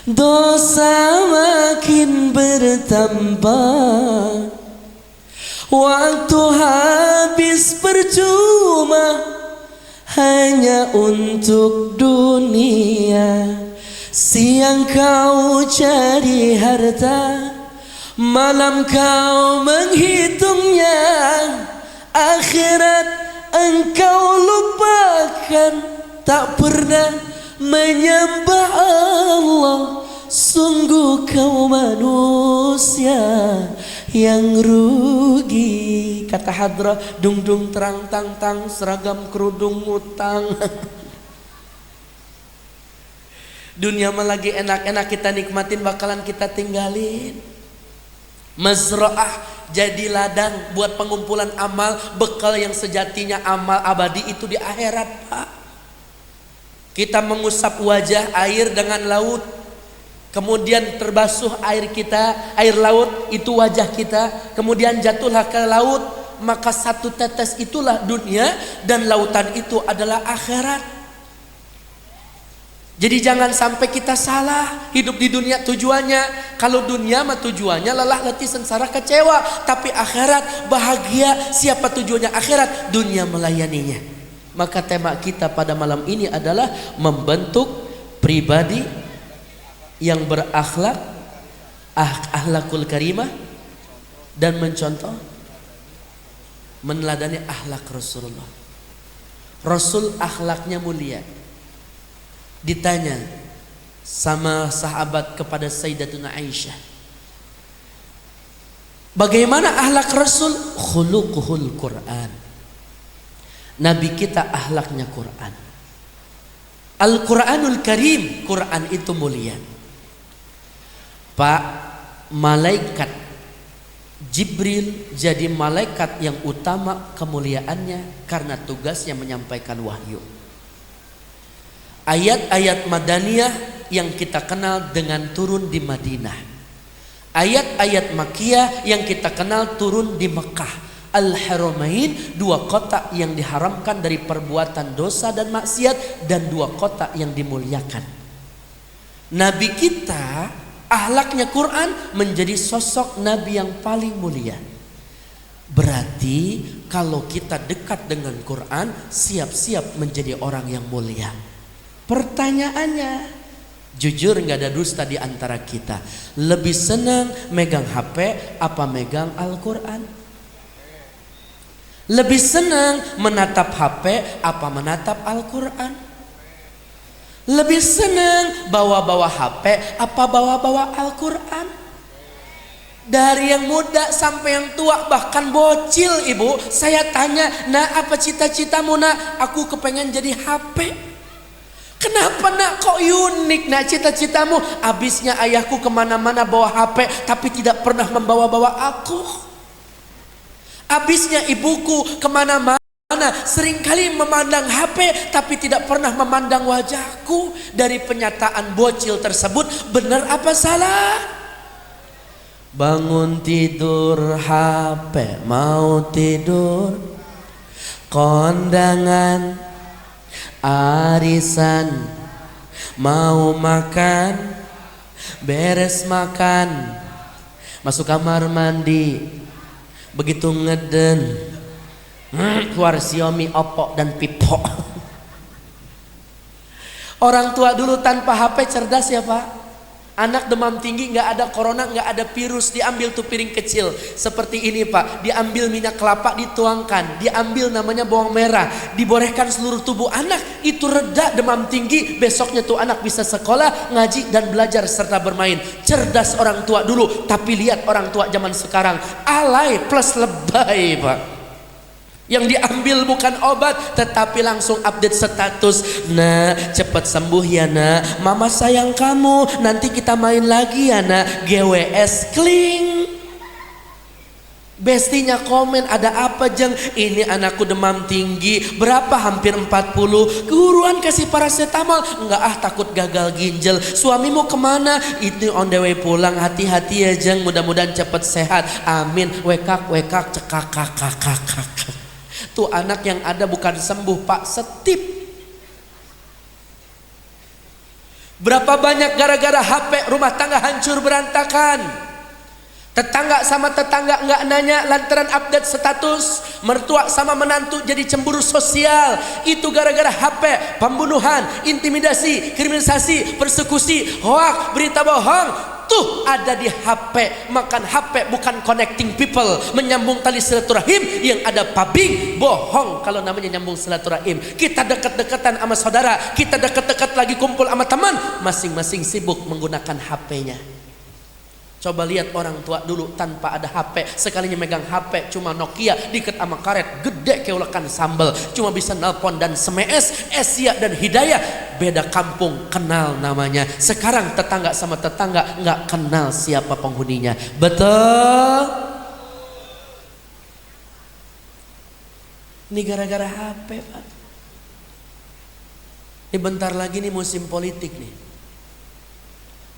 dosa makin bertambah, waktu habis percuma hanya untuk dunia. Siang kau cari harta, malam kau menghitungnya. Akhirat engkau lupakan, tak pernah menyembah Allah. Sungguh kau manusia yang rugi. Kata hadrah, dung dung terang tang tang, seragam kerudung ngutang. Dunia mah lagi enak-enak kita nikmatin, bakalan kita tinggalin. Mazra'ah, jadi ladang buat pengumpulan amal, bekal yang sejatinya amal abadi itu di akhirat, Pak. Kita mengusap wajah air dengan laut, kemudian terbasuh air kita, air laut itu wajah kita, kemudian jatuhlah ke laut, maka satu tetes itulah dunia, dan lautan itu adalah akhirat. Jadi jangan sampai kita salah hidup di dunia tujuannya. Kalau dunia mah tujuannya lelah, letih, sengsara, kecewa, tapi akhirat bahagia. Siapa tujuannya akhirat? Dunia melayaninya. Maka tema kita pada malam ini adalah membentuk pribadi yang berakhlak, akhlakul karimah, dan mencontoh, meneladani akhlak Rasulullah. Rasul akhlaknya mulia. Ditanya sama sahabat kepada Sayyidatuna Aisyah, bagaimana akhlak Rasul? Khuluquhul Quran. Nabi kita akhlaknya Quran. Al-Quranul Karim, Quran itu mulia. Pak, malaikat Jibril jadi malaikat yang utama kemuliaannya karena tugasnya menyampaikan wahyu. Ayat-ayat Madaniyah yang kita kenal dengan turun di Madinah. Ayat-ayat Makkiyah yang kita kenal turun di Mekah. Al-Haramain, dua kota yang diharamkan dari perbuatan dosa dan maksiat, dan dua kota yang dimuliakan. Nabi kita akhlaknya Quran, menjadi sosok Nabi yang paling mulia. Berarti kalau kita dekat dengan Quran, siap-siap menjadi orang yang mulia. Pertanyaannya, jujur nggak ada dusta di antara kita, lebih senang megang HP apa megang Al-Quran? Lebih senang menatap HP apa menatap Al-Quran? Lebih senang bawa-bawa HP apa bawa-bawa Al-Quran? Dari yang muda sampai yang tua, bahkan bocil, ibu, saya tanya, nak, apa cita-citamu, nak? Aku kepengen jadi HP. Kenapa, nak? Kok unik, nak, cita-citamu? Abisnya ayahku kemana-mana bawa HP, tapi tidak pernah membawa-bawa aku. Abisnya ibuku kemana-mana seringkali memandang HP, tapi tidak pernah memandang wajahku. Dari pernyataan bocil tersebut, benar apa salah? Bangun tidur HP, mau tidur kondangan, arisan, mau makan, beres makan, masuk kamar mandi, begitu ngeden, keluar Xiaomi, Oppo, dan Vivo. Orang tua dulu tanpa HP cerdas ya, Pak? Anak demam tinggi, nggak ada corona, nggak ada virus, diambil tuh piring kecil seperti ini Pak, diambil minyak kelapa, dituangkan, diambil namanya bawang merah, diborehkan seluruh tubuh anak, itu reda demam tinggi. Besoknya tuh anak bisa sekolah, ngaji dan belajar serta bermain. Cerdas orang tua dulu, tapi lihat orang tua zaman sekarang, alay plus lebay Pak. Yang diambil bukan obat, tetapi langsung update status. Nah, cepat sembuh ya nak, mama sayang kamu, nanti kita main lagi ya nak. GWS kling. Bestinya komen, ada apa Jeng? Ini anakku demam tinggi, berapa? Hampir 40. Guruan kasih paracetamol. Enggak ah, takut gagal ginjal. Suamimu kemana? Itu on the way pulang. Hati-hati ya Jeng, mudah-mudahan cepat sehat. Amin. Wekak wekak cekak kakak kakak. Tuh anak yang ada bukan sembuh Pak, setip. Berapa banyak gara-gara HP rumah tangga hancur berantakan. Tetangga sama tetangga nggak nanya lantaran update status. Mertua sama menantu jadi cemburu sosial. Itu gara-gara HP. Pembunuhan, intimidasi, kriminalisasi, persekusi, hoak, berita bohong. Tuh ada di HP. Makan HP bukan connecting people, menyambung tali silaturahim. Yang ada pabing, bohong kalau namanya nyambung silaturahim. Kita dekat-dekatan sama saudara, kita dekat-dekat lagi kumpul sama teman, masing-masing sibuk menggunakan HP-nya. Coba lihat orang tua dulu tanpa ada HP, sekalinya megang HP cuma Nokia diikat sama karet gede keulekan sambal, cuma bisa nelpon dan SMS. Asia dan Hidayah beda kampung, kenal namanya. Sekarang tetangga sama tetangga nggak kenal siapa penghuninya. Betul? Ini gara-gara HP Pak. Ini bentar lagi nih musim politik nih.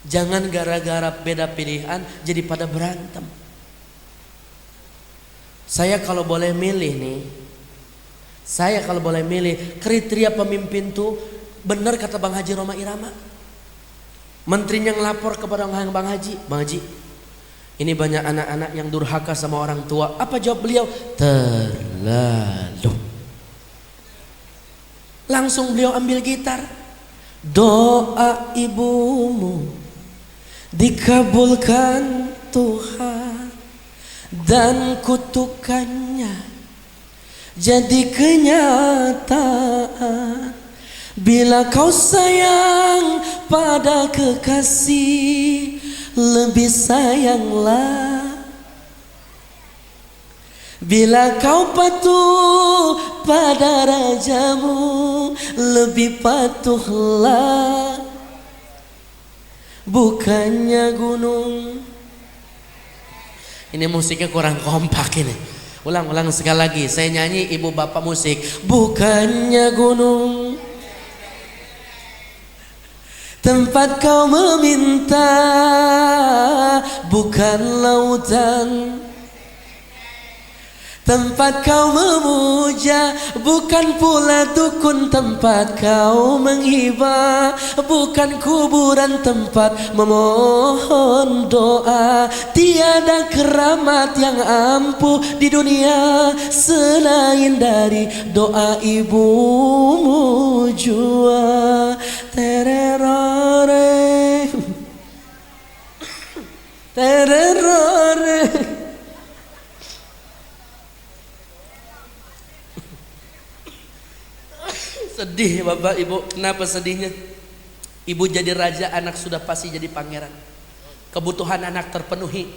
Jangan gara-gara beda pilihan jadi pada berantem. Saya kalau boleh milih nih, saya kalau boleh milih kriteria pemimpin tuh benar kata Bang Haji Roma Irama. Menterinya ngelapor kepada Bang Haji, ini banyak anak-anak yang durhaka sama orang tua. Apa jawab beliau? Terlalu. Langsung beliau ambil gitar. Doa ibumu dikabulkan Tuhan, dan kutukannya jadi kenyataan. Bila kau sayang pada kekasih, lebih sayanglah. Bila kau patuh pada rajamu, lebih patuhlah. Bukannya gunung. Ini musiknya kurang kompak ini. Ulang sekali lagi. Saya nyanyi, ibu bapak musik. Bukannya gunung tempat kau meminta, bukan lautan tempat kau memuja, bukan pula dukun tempat kau menghibah, bukan kuburan tempat memohon doa. Tiada keramat yang ampuh di dunia selain dari doa ibumu jua. Tererore, tererore. Sedih Bapak Ibu. Kenapa sedihnya? Ibu jadi raja, anak sudah pasti jadi pangeran. Kebutuhan anak terpenuhi.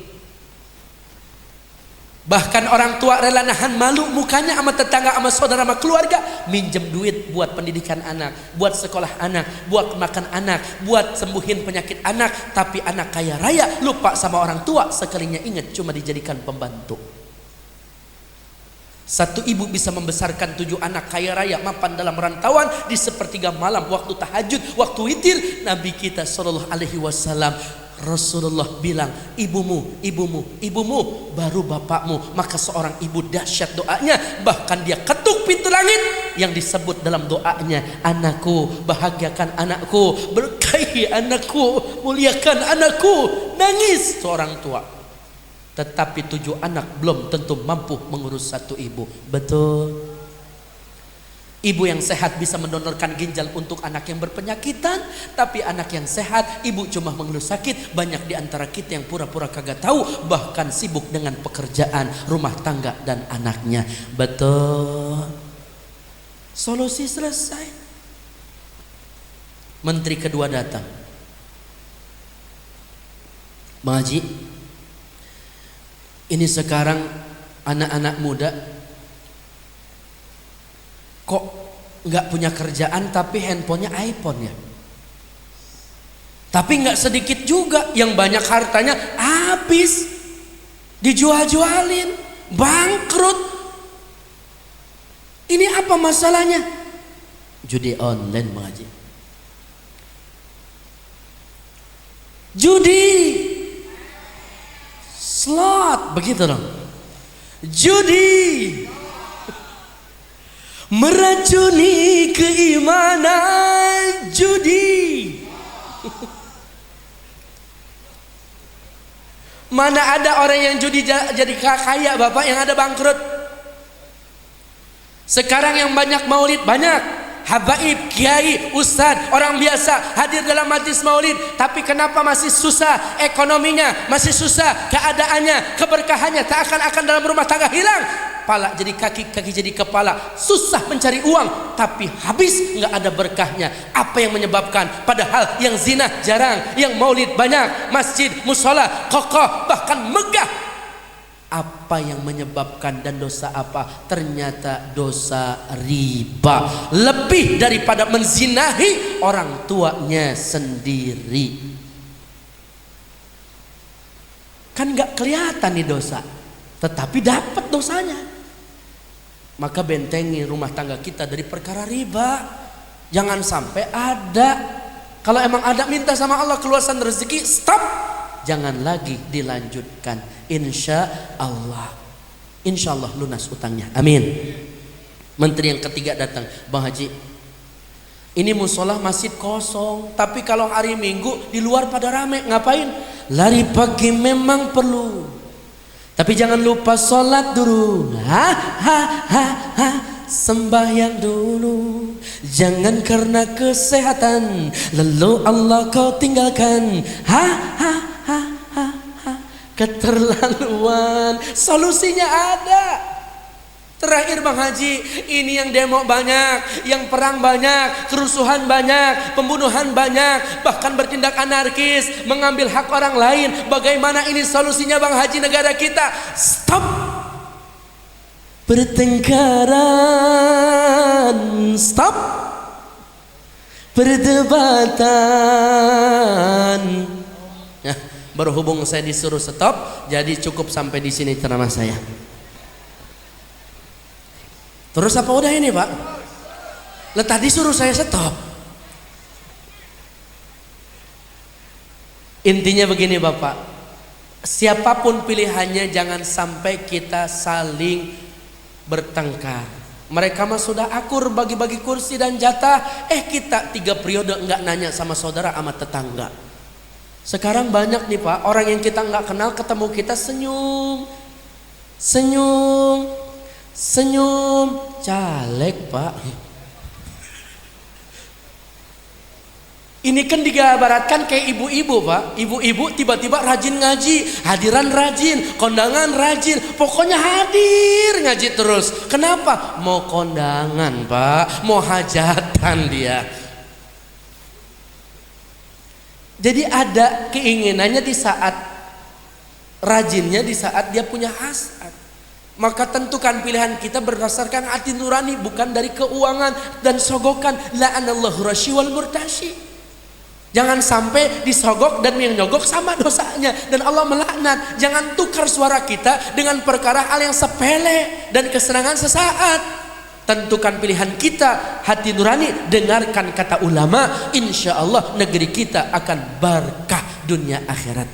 Bahkan orang tua rela nahan malu mukanya sama tetangga, sama saudara, sama keluarga, minjem duit buat pendidikan anak, buat sekolah anak, buat makan anak, buat sembuhin penyakit anak. Tapi anak kaya raya lupa sama orang tua, sekalinya ingat cuma dijadikan pembantu. Satu ibu bisa membesarkan 7 anak kaya raya mapan dalam rantauan di sepertiga malam, waktu tahajud, waktu witir. Nabi kita sallallahu alaihi wasallam, Rasulullah bilang, ibumu, ibumu, ibumu, baru bapakmu. Maka seorang ibu dahsyat doanya. Bahkan dia ketuk pintu langit yang disebut dalam doanya, anakku, bahagiakan anakku, berkahi anakku, muliakan anakku. Nangis seorang tua. Tetapi 7 anak belum tentu mampu mengurus satu ibu. Betul. Ibu yang sehat bisa mendonorkan ginjal untuk anak yang berpenyakitan, tapi anak yang sehat ibu cuma mengeluh sakit. Banyak di antara kita yang pura-pura kagak tahu, bahkan sibuk dengan pekerjaan rumah tangga dan anaknya. Betul. Solusi selesai. Menteri kedua datang. Bang Haji, ini sekarang anak-anak muda kok nggak punya kerjaan tapi handphonenya iPhone ya. Tapi nggak sedikit juga yang banyak hartanya habis, dijual-jualin, bangkrut. Ini apa masalahnya? Judi online, Bang Haji. Judi, slot, begitu dong. Judi meracuni keimanan, judi. Mana ada orang yang judi jadi kaya Bapak, yang ada bangkrut. Sekarang yang banyak maulid, banyak habaib, kiai, ustadz, orang biasa hadir dalam majlis maulid, tapi kenapa masih susah ekonominya, masih susah keadaannya, keberkahannya tak akan dalam rumah tangga hilang. Kepala jadi kaki, kaki jadi kepala, susah mencari uang tapi habis, nggak ada berkahnya. Apa yang menyebabkan? Padahal yang zina jarang, yang maulid banyak, masjid, musola kokoh bahkan megah. Apa yang menyebabkan dan dosa apa? Ternyata dosa riba, lebih daripada menzinahi orang tuanya sendiri. Kan nggak kelihatan nih dosa, tetapi dapat dosanya. Maka bentengi rumah tangga kita dari perkara riba. Jangan sampai ada. Kalau emang ada, minta sama Allah keluasan rezeki, stop. Jangan lagi dilanjutkan. Insya Allah, insya Allah lunas utangnya. Amin. Menteri yang ketiga datang. Bang Haji, ini musola masjid kosong, tapi kalau hari Minggu di luar pada rame. Ngapain? Lari pagi memang perlu, tapi jangan lupa sholat dulu. Sembahyang dulu. Jangan karena kesehatan lalu Allah kau tinggalkan. Keterlaluan. Solusinya ada. Terakhir Bang Haji, ini yang demo banyak, yang perang banyak, kerusuhan banyak, pembunuhan banyak, bahkan bertindak anarkis, mengambil hak orang lain. Bagaimana ini solusinya Bang Haji negara kita? Stop pertengkaran, stop perdebatan. Ya, berhubung saya disuruh stop, jadi cukup sampai di sini ceramah saya. Terus apa udah ini Pak? Lah tadi suruh saya stop. Intinya begini Bapak, siapapun pilihannya jangan sampai kita saling bertengkar. Mereka mah sudah akur bagi-bagi kursi dan jatah. Kita 3 periode enggak nanya sama saudara sama tetangga. Sekarang banyak nih Pak, orang yang kita enggak kenal ketemu kita senyum, senyum, senyum, caleg Pak. Ini kan digambarkan kayak ibu-ibu Pak. Ibu-ibu tiba-tiba rajin ngaji, hadiran rajin, kondangan rajin, pokoknya hadir ngaji terus. Kenapa? Mau kondangan Pak, mau hajatan dia. Jadi ada keinginannya di saat rajinnya, di saat dia punya hasad. Maka tentukan pilihan kita berdasarkan hati nurani, bukan dari keuangan dan sogokan. La'anallahu rashi wal murtashi. Jangan sampai disogok dan yang nyogok sama dosanya dan Allah melaknat. Jangan tukar suara kita dengan perkara hal yang sepele dan kesenangan sesaat. Tentukan pilihan kita, hati nurani, dengarkan kata ulama. Insya Allah negeri kita akan berkah dunia akhirat.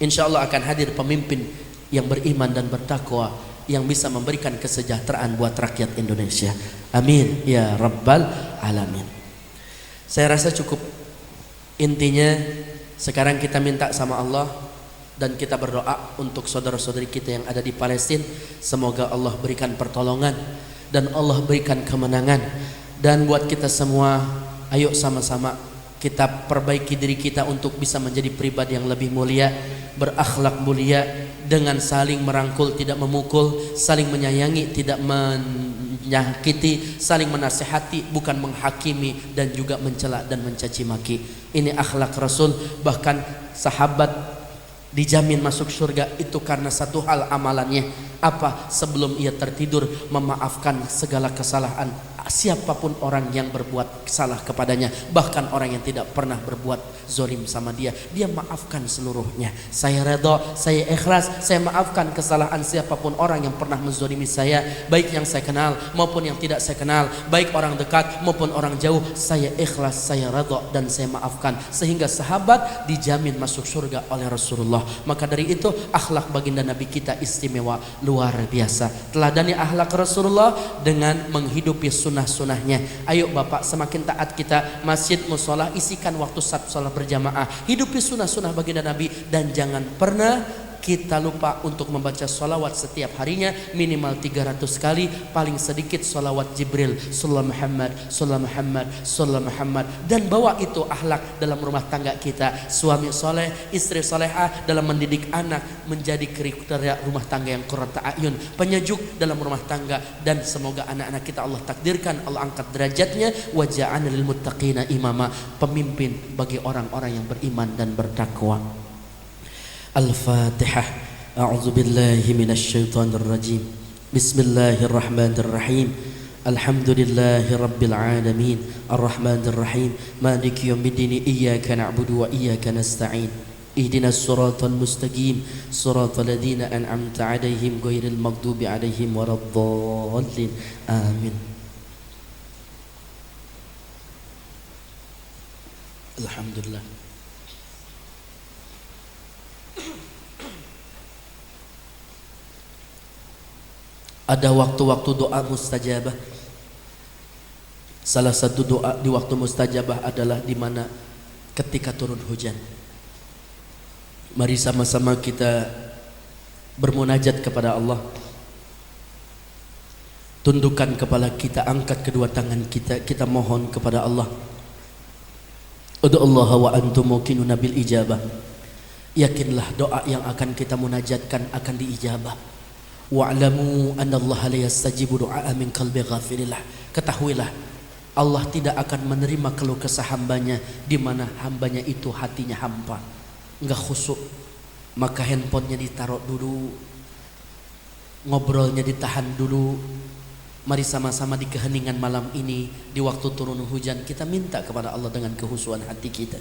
Insya Allah akan hadir pemimpin yang beriman dan bertakwa, yang bisa memberikan kesejahteraan buat rakyat Indonesia. Amin ya rabbal alamin. Saya rasa cukup. Intinya sekarang kita minta sama Allah dan kita berdoa untuk saudara-saudari kita yang ada di Palestina. Semoga Allah berikan pertolongan dan Allah berikan kemenangan. Dan buat kita semua, ayo sama-sama kita perbaiki diri kita untuk bisa menjadi pribadi yang lebih mulia, berakhlak mulia, dengan saling merangkul tidak memukul, saling menyayangi tidak menyakiti, saling menasihati bukan menghakimi, dan juga mencela dan mencaci maki. Ini akhlak Rasul. Bahkan sahabat dijamin masuk surga itu karena satu hal amalannya. Apa? Sebelum ia tertidur memaafkan segala kesalahan siapapun orang yang berbuat salah kepadanya, bahkan orang yang tidak pernah berbuat zolim sama dia, dia maafkan seluruhnya. Saya redha, saya ikhlas, saya maafkan kesalahan siapapun orang yang pernah menzolimi saya, baik yang saya kenal maupun yang tidak saya kenal, baik orang dekat maupun orang jauh. Saya ikhlas, saya redha, dan saya maafkan, sehingga sahabat dijamin masuk surga oleh Rasulullah. Maka dari itu akhlak baginda Nabi kita istimewa, luar biasa. Teladani akhlak Rasulullah dengan menghidupi sunnah-sunnahnya. Ayo Bapak, semakin taat kita, masjid, musola, isikan waktu salat berjamaah, hidupi sunnah-sunnah baginda Nabi, dan jangan pernah kita lupa untuk membaca sholawat setiap harinya minimal 300 kali, paling sedikit sholawat Jibril, Sallallahu Muhammad, Sallallahu Muhammad, Sallallahu Muhammad. Dan bawa itu akhlak dalam rumah tangga kita, suami soleh, istri solehah, dalam mendidik anak menjadi kriteria rumah tangga yang qurrata a'yun, penyejuk dalam rumah tangga. Dan semoga anak-anak kita Allah takdirkan, Allah angkat derajatnya, wa ja'alna lil muttaqina imama, pemimpin bagi orang-orang yang beriman dan bertakwa. Al-Fatihah. A'udzu billahi minasy syaithanir rajim. Bismillahirrahmanirrahim. Alhamdulillahi rabbil alamin. Arrahmanir rahim. Maliki yaumiddin. Iyyaka na'budu wa iyyaka nasta'in. Ihdinas siratal mustaqim. Siratal ladzina an'amta 'alaihim ghairil maghdubi 'alaihim waladdallin. Amin. Alhamdulillah. Ada waktu-waktu doa mustajabah. Salah satu doa di waktu mustajabah adalah di mana ketika turun hujan. Mari sama-sama kita bermunajat kepada Allah. Tundukkan kepala kita, angkat kedua tangan kita, kita mohon kepada Allah. Ud'ullaha wa antum muqinuna bil ijabah. Yakinlah doa yang akan kita munajatkan akan diijabah. Wa'lamu annallaha la yastajibu du'a min qalbi ghafirillah. Ketahuilah Allah tidak akan menerima keluh kesah hambanya di mana hambanya itu hatinya hampa, enggak khusyuk. Maka handphonenya ditaruh dulu, ngobrolnya ditahan dulu. Mari sama-sama di keheningan malam ini, di waktu turun hujan, kita minta kepada Allah dengan kehusuan hati kita.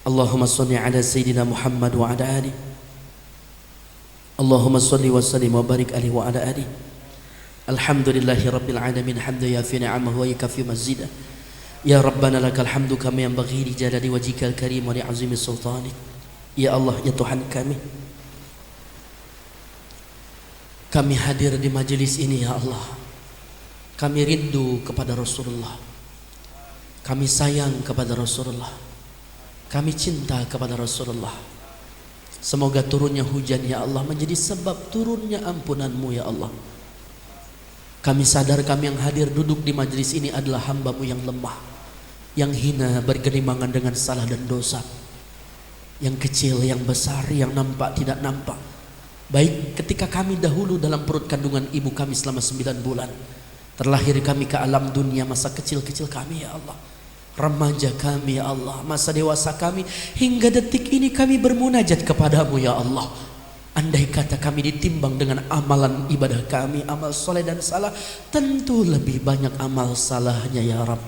Allahumma sholli ala sayyidina Muhammad wa ala ali. Allahumma sholli wa sallim wa barik alaihi wa ala ali. Alhamdulillahi rabbil alamin, hamdan yafi ni'amahu wa yakfi mazidah. Ya Rabbana lakal hamdu kama yanbaghi li jalali wajhikal karim wa li 'azimi sultanik. Ya Allah, ya Tuhan kami hadir di majelis ini ya Allah. Kami rindu kepada Rasulullah. Kami sayang kepada Rasulullah. Kami cinta kepada Rasulullah. Semoga turunnya hujan ya Allah menjadi sebab turunnya ampunan-Mu ya Allah. Kami sadar kami yang hadir duduk di majelis ini adalah hamba-Mu yang lemah, yang hina, bergelimangan dengan salah dan dosa, yang kecil, yang besar, yang nampak, tidak nampak. Baik ketika kami dahulu dalam perut kandungan ibu kami selama 9 bulan, terlahir kami ke alam dunia, masa kecil-kecil kami ya Allah, remaja kami ya Allah, masa dewasa kami, hingga detik ini kami bermunajat kepadamu ya Allah. Andai kata kami ditimbang dengan amalan ibadah kami, amal soleh dan salah, tentu lebih banyak amal salahnya ya Rabb.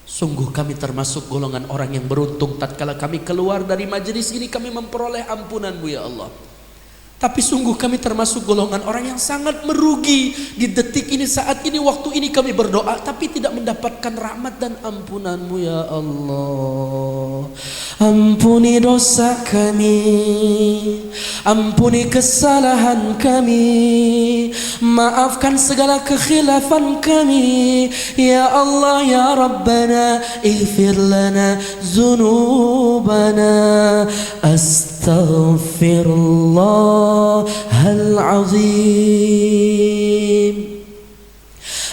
Sungguh kami termasuk golongan orang yang beruntung tatkala kami keluar dari majelis ini kami memperoleh ampunan-Mu ya Allah. Tapi sungguh kami termasuk golongan orang yang sangat merugi di detik ini, saat ini, waktu ini kami berdoa tapi tidak mendapatkan rahmat dan ampunan-Mu ya Allah. Ampuni dosa kami, ampuni kesalahan kami, maafkan segala kekhilafan kami ya Allah ya Rabbana. Ighfir lana zunubana, astaghfirullah al-azim.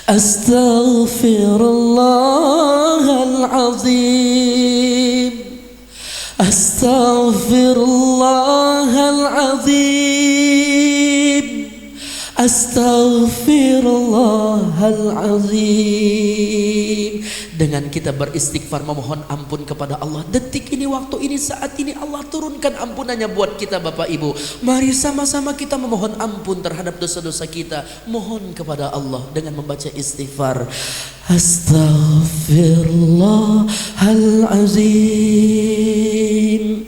Astaghfirullahalazim. Astaghfirullahalazim. Astaghfirullahalazim. Dengan kita beristighfar memohon ampun kepada Allah, detik ini, waktu ini, saat ini Allah turunkan ampunannya buat kita Bapak Ibu. Mari sama-sama kita memohon ampun terhadap dosa-dosa kita. Mohon kepada Allah dengan membaca istighfar. Astaghfirullahalazim.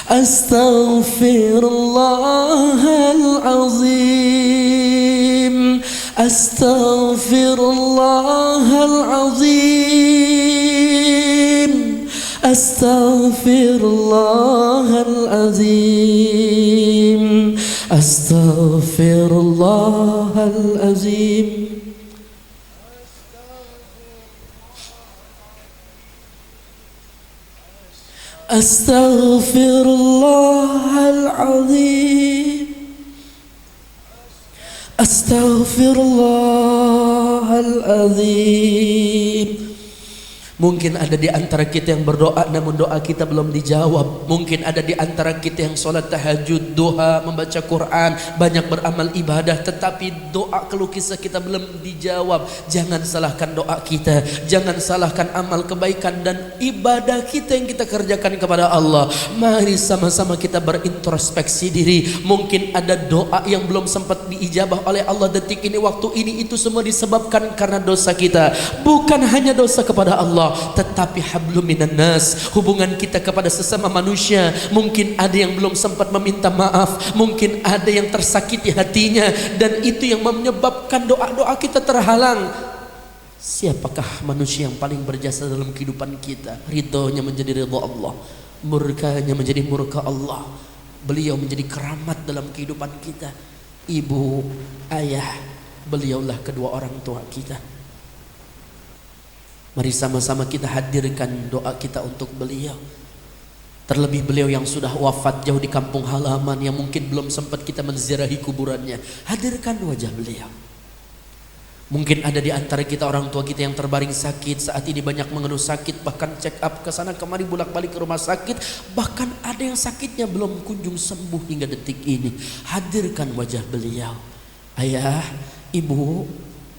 Astaghfirullahalazim. Astaghfirullahalazim. Astaghfirullahalazim. Astaghfirullahalazim. Astaghfirullahalazim. Astaghfirullahalazim. Mungkin ada di antara kita yang berdoa namun doa kita belum dijawab. Mungkin ada di antara kita yang sholat tahajud, duha, membaca Quran, banyak beramal ibadah, tetapi doa keluh kisah kita belum dijawab. Jangan salahkan doa kita, jangan salahkan amal kebaikan dan ibadah kita yang kita kerjakan kepada Allah. Mari sama-sama kita berintrospeksi diri. Mungkin ada doa yang belum sempat diijabah oleh Allah detik ini, waktu ini. Itu semua disebabkan karena dosa kita. Bukan hanya dosa kepada Allah, tetapi hablum minan nas, hubungan kita kepada sesama manusia. Mungkin ada yang belum sempat meminta maaf, mungkin ada yang tersakiti hatinya, dan itu yang menyebabkan doa-doa kita terhalang. Siapakah manusia yang paling berjasa dalam kehidupan kita? Ridhonya menjadi ridho Allah, murkanya menjadi murka Allah. Beliau menjadi keramat dalam kehidupan kita. Ibu, ayah, beliaulah kedua orang tua kita. Mari sama-sama kita hadirkan doa kita untuk beliau. Terlebih beliau yang sudah wafat jauh di kampung halaman, yang mungkin belum sempat kita menziarahi kuburannya. Hadirkan wajah beliau. Mungkin ada di antara kita orang tua kita yang terbaring sakit, saat ini banyak mengeluh sakit, bahkan check up ke sana kemari, bolak-balik ke rumah sakit. Bahkan ada yang sakitnya belum kunjung sembuh hingga detik ini. Hadirkan wajah beliau. Ayah, ibu,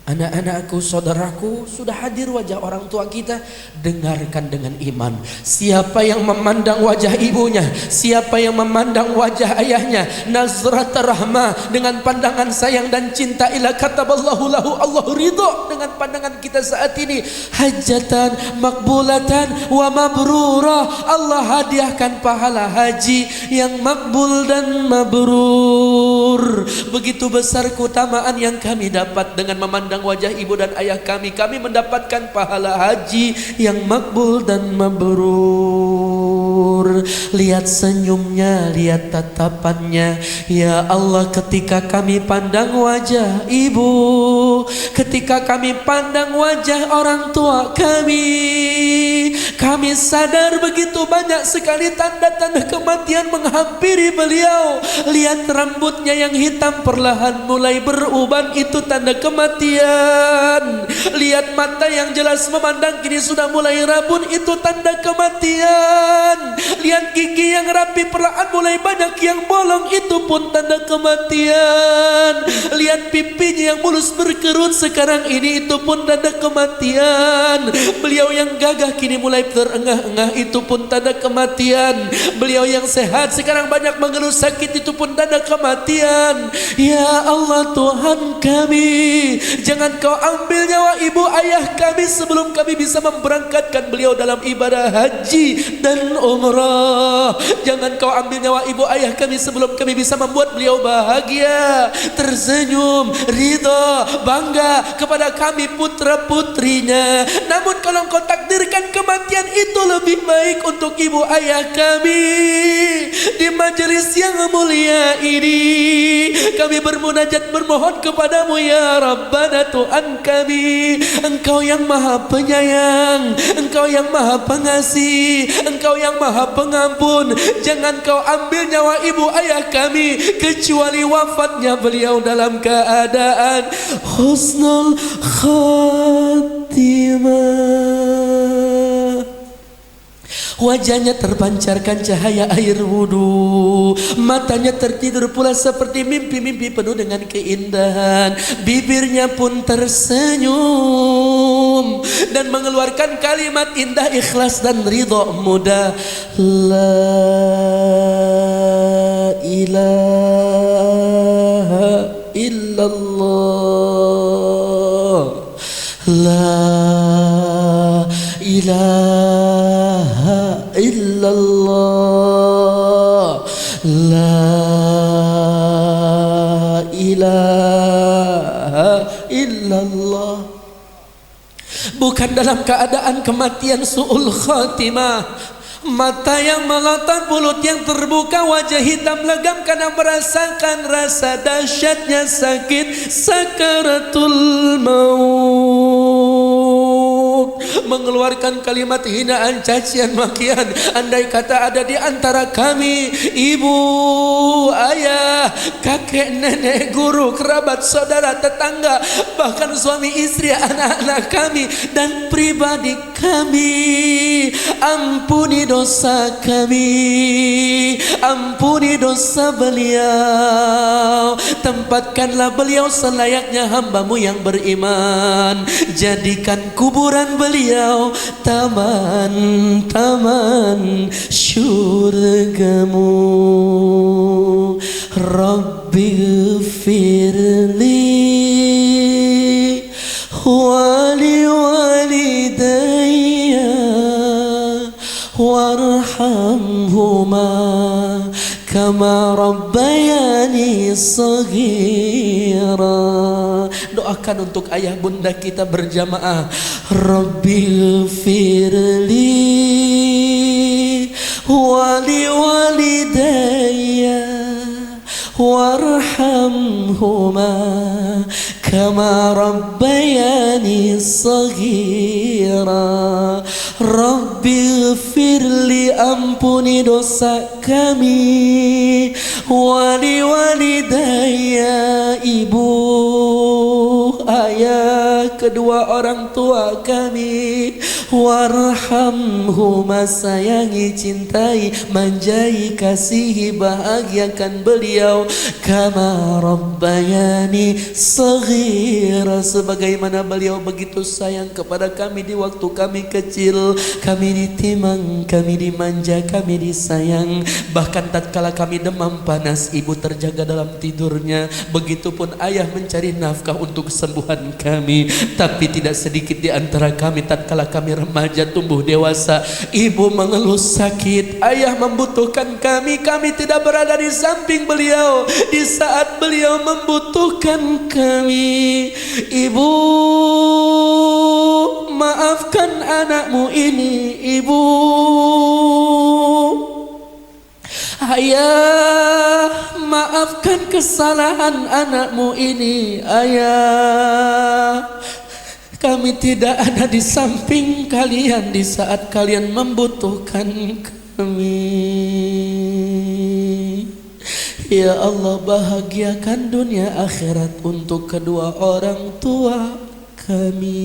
anak-anakku, saudaraku, sudah hadir wajah orang tua kita. Dengarkan dengan iman. Siapa yang memandang wajah ibunya, siapa yang memandang wajah ayahnya, nazrat rahmah, dengan pandangan sayang dan cinta, ila kataballahu lahu, Allah ridho dengan pandangan kita saat ini. Hajatan makbulatan wa mabrurah, Allah hadiahkan pahala haji yang makbul dan mabrur. Begitu besar keutamaan yang kami dapat dengan memandang wajah ibu dan ayah kami. Kami mendapatkan pahala haji yang makbul dan mabrur. Lihat senyumnya, lihat tatapannya. Ya Allah, ketika kami pandang wajah ibu, ketika kami pandang wajah orang tua kami sadar begitu banyak sekali tanda-tanda kematian menghampiri beliau. Lihat rambutnya yang hitam perlahan mulai beruban, itu tanda kematian. Lihat mata yang jelas memandang kini sudah mulai rabun, itu tanda kematian. Lihat gigi yang rapi perlahan mulai banyak yang bolong, itu pun tanda kematian. Lihat pipinya yang mulus berkerut sekarang ini, itu pun tanda kematian. Beliau yang gagah kini mulai terengah-engah, itu pun tanda kematian. Beliau yang sehat sekarang banyak mengeluh sakit, itu pun tanda kematian. Ya Allah Tuhan kami, jangan kau ambil nyawa ibu ayah kami sebelum kami bisa memberangkatkan beliau dalam ibadah haji dan umrah. Jangan kau ambil nyawa ibu ayah kami sebelum kami bisa membuat beliau bahagia, tersenyum, ridha, bangga kepada kami putra putrinya. Namun kalau kau takdirkan kematian itu lebih baik untuk ibu ayah kami, di majelis yang mulia ini kami bermunajat bermohon kepadamu ya Rabbana Tuhan kami. Engkau yang maha penyayang, Engkau yang maha pengasih, Engkau yang maha pengampun. Jangan kau ambil nyawa ibu ayah kami kecuali wafatnya beliau dalam keadaan husnul khatimah. Wajahnya terpancarkan cahaya air wudhu, matanya tertidur pula seperti mimpi-mimpi penuh dengan keindahan. Bibirnya pun tersenyum dan mengeluarkan kalimat indah, ikhlas dan ridha mudah. La ilaha illallah, la ilaha illallah, la ilaha illallah. Bukan dalam keadaan kematian su'ul khatimah, mata yang melotot, mulut yang terbuka, wajah hitam legam karena merasakan rasa dahsyatnya sakit sakaratul maut, mengeluarkan kalimat hinaan, cacian, makian. Andai kata ada di antara kami ibu, ayah, kakek, nenek, guru, kerabat, saudara, tetangga, bahkan suami istri, anak-anak kami dan pribadi kami, ampuni dosa kami, ampuni dosa beliau, tempatkanlah beliau selayaknya hamba-Mu yang beriman, jadikan kuburan beliau taman-taman syurga-Mu. Rabbighfirli wali walidayya warhamhuma kama rabbayani saghira. Doakan untuk ayah bunda kita berjamaah. Rabbighfirli wali walidayya warhamhuma kama rabbayani saghira. Rabbighfirli, ampuni dosa kami, wali walidayya, ibu, ayah, kedua orang tua kami, warhamhuma, sayangi, cintai, manjai, kasihi, bahagiakan beliau, kama rabbayani saghira, sebagaimana beliau begitu sayang kepada kami di waktu kami kecil. Kami ditimang, kami dimanja, kami disayang. Bahkan tatkala kami demam panas, ibu terjaga dalam tidurnya. Begitupun ayah mencari nafkah untuk kesembuhan kami. Tapi tidak sedikit di antara kami tatkala kami remaja tumbuh dewasa, ibu mengeluh sakit, ayah membutuhkan kami. Kami tidak berada di samping beliau di saat beliau membutuhkan kami. Ibu, maafkan anakmu ini, ibu. Ayah, maafkan kesalahan anakmu ini, ayah. Kami tidak ada di samping kalian di saat kalian membutuhkan kami. Ya Allah, bahagiakan dunia akhirat untuk kedua orang tua kami.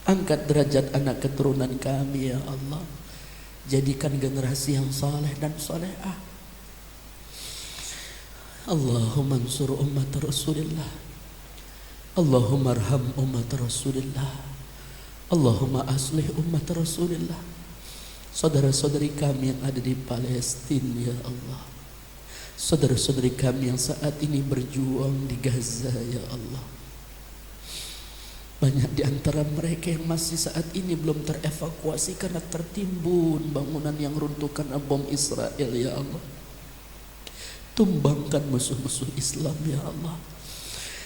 Angkat derajat anak keturunan kami ya Allah. Jadikan generasi yang saleh dan salehah. Allahumma ansur ummat Rasulillah, Allahumma arham ummat Rasulillah, Allahumma aslih ummat Rasulillah. Saudara-saudari kami yang ada di Palestina ya Allah, saudara-saudari kami yang saat ini berjuang di Gaza ya Allah. Banyak di antara mereka yang masih saat ini belum terevakuasi karena tertimbun bangunan yang runtuh karena bom Israel ya Allah. Tumbangkan musuh-musuh Islam ya Allah.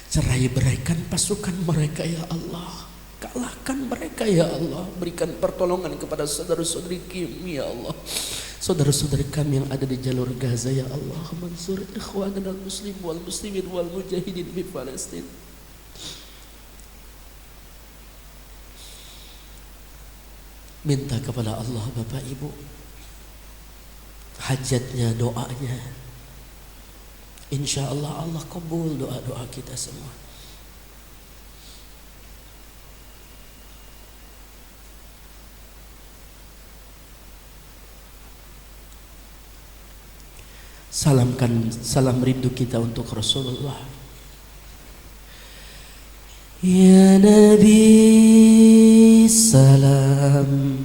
Cerai beraikan pasukan mereka ya Allah. Kalahkan mereka ya Allah. Berikan pertolongan kepada saudara-saudari kami ya Allah. Saudara-saudari kami yang ada di jalur Gaza ya Allah. Mansur ikhwanana al-muslim wal muslimin wal mujahidin di Palestina. Minta kepada Allah Bapak Ibu hajatnya, doanya Insya Allah Allah kabul doa-doa kita semua. Salamkan salam rindu kita untuk Rasulullah. Ya Nabi, salam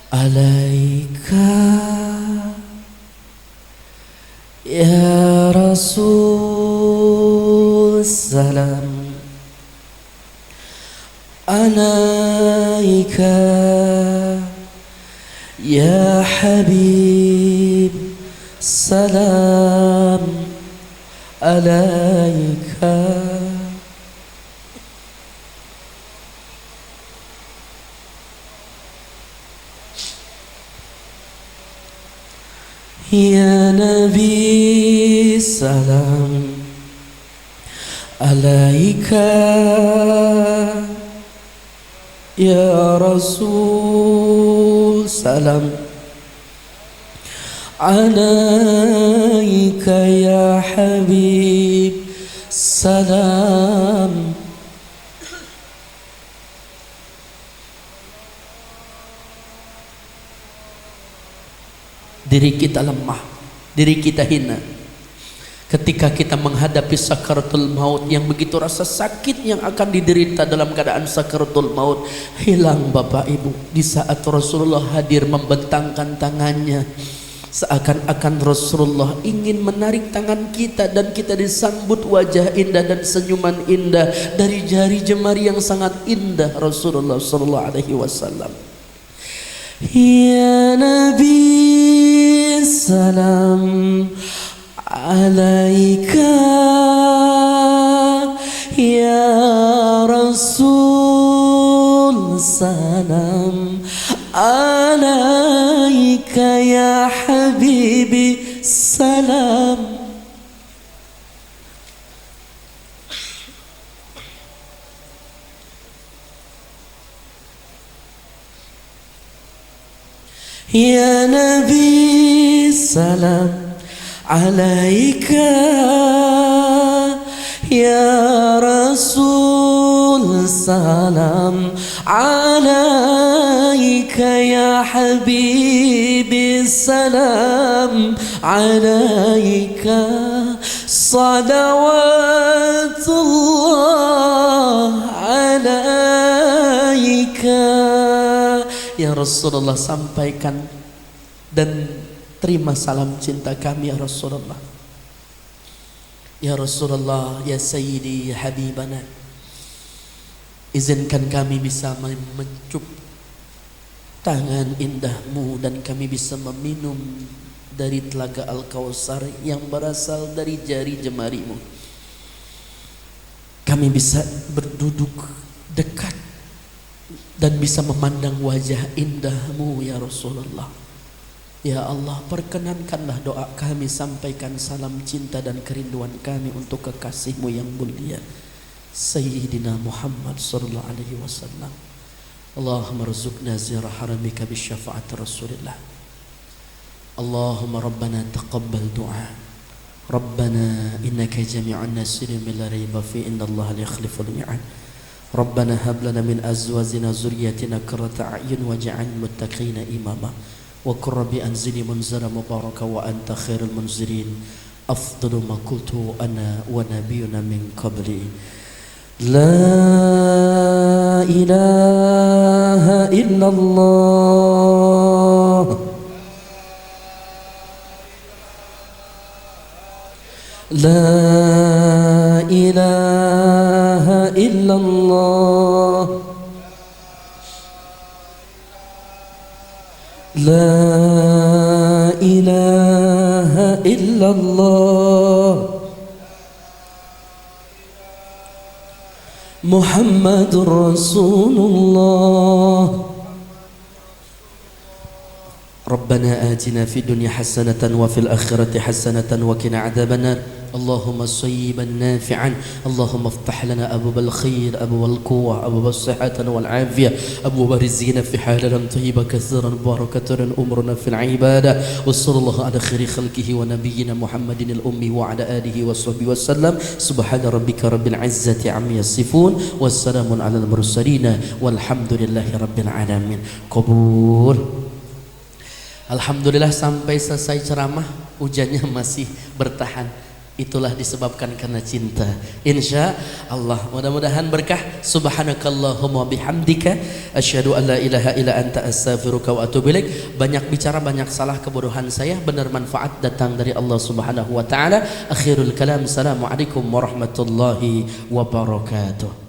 alaika. Ya Rasul, salam alaika. Ya Habib, salam alaika. Ya Nabi, salam alaika. Ya Rasul, salam alaika. Ya Habib, salam. Diri kita lemah, diri kita hina. Ketika kita menghadapi sakaratul maut yang begitu rasa sakit yang akan diderita dalam keadaan sakaratul maut hilang Bapak Ibu. Di saat Rasulullah hadir membentangkan tangannya, seakan-akan Rasulullah ingin menarik tangan kita dan kita disambut wajah indah dan senyuman indah dari jari jemari yang sangat indah Rasulullah sallallahu alaihi wasallam. Ya Nabi, salam alaika. Ya Rasul, salam alaika. Ya Habibi, salam. Ya Nabi, salam alaika. Ya Rasul, salam alaika. Ya Habibi, salam alaika. Salawatullah alaika. Ya Rasulullah, sampaikan dan terima salam cinta kami ya Rasulullah. Ya Rasulullah, ya Sayyidi, ya Habibana, izinkan kami bisa mencup tangan indahmu dan kami bisa meminum dari telaga Al-Kautsar yang berasal dari jari jemarimu. Kami bisa berduduk dekat dan bisa memandang wajah indahmu ya Rasulullah. Ya Allah, perkenankanlah doa kami, sampaikan salam cinta dan kerinduan kami untuk kekasihmu yang mulia Sayyidina Muhammad sallallahu alaihi wasallam. Allahumma rzuqna ziyarah haramika bisyafaat Rasulillah. Allahumma rabbana taqabbal du'a. Rabbana innaka jami'un nasirin min la raiba fi innallaha la yakhliful mi'ad. ربنا هب لنا من أزواجنا ذريتنا قرة أعين واجعلنا للمتقين إماما وقل رب أنزلني منزلا مباركا وأنت خير المنزلين أفضل ما قلت أنا ونبينا من قبلي لا إله إلا الله لا إله إلا الله لا إله إلا الله محمد رسول الله ربنا آتنا في الدنيا حسنة وفي الآخرة حسنة وقنا عذاب النار اللهم صيبا نافعا اللهم افتح لنا أبواب الخير أبواب القوة أبواب الصحة والعافية أبواب الرزق في حالا طيبة كثيرا مباركة أمرنا في العبادة وصلى الله على خير خلقه ونبينا محمد الأمي وعلى آله وصحبه وسلم سبحان ربك رب العزة عما يصفون والسلام على المرسلين والحمد لله رب العالمين. قبول. Alhamdulillah sampai selesai ceramah hujannya masih bertahan. Itulah disebabkan karena cinta. Insya Allah mudah-mudahan berkah. Subhanakallahumma bihamdika asyhadu an la ilaha illa anta astaghfiruka wa atubu ilaik. Banyak bicara banyak salah kebodohan saya, benar manfaat datang dari Allah Subhanahu wa taala. Akhirul kalam, assalamualaikum warahmatullahi wabarakatuh.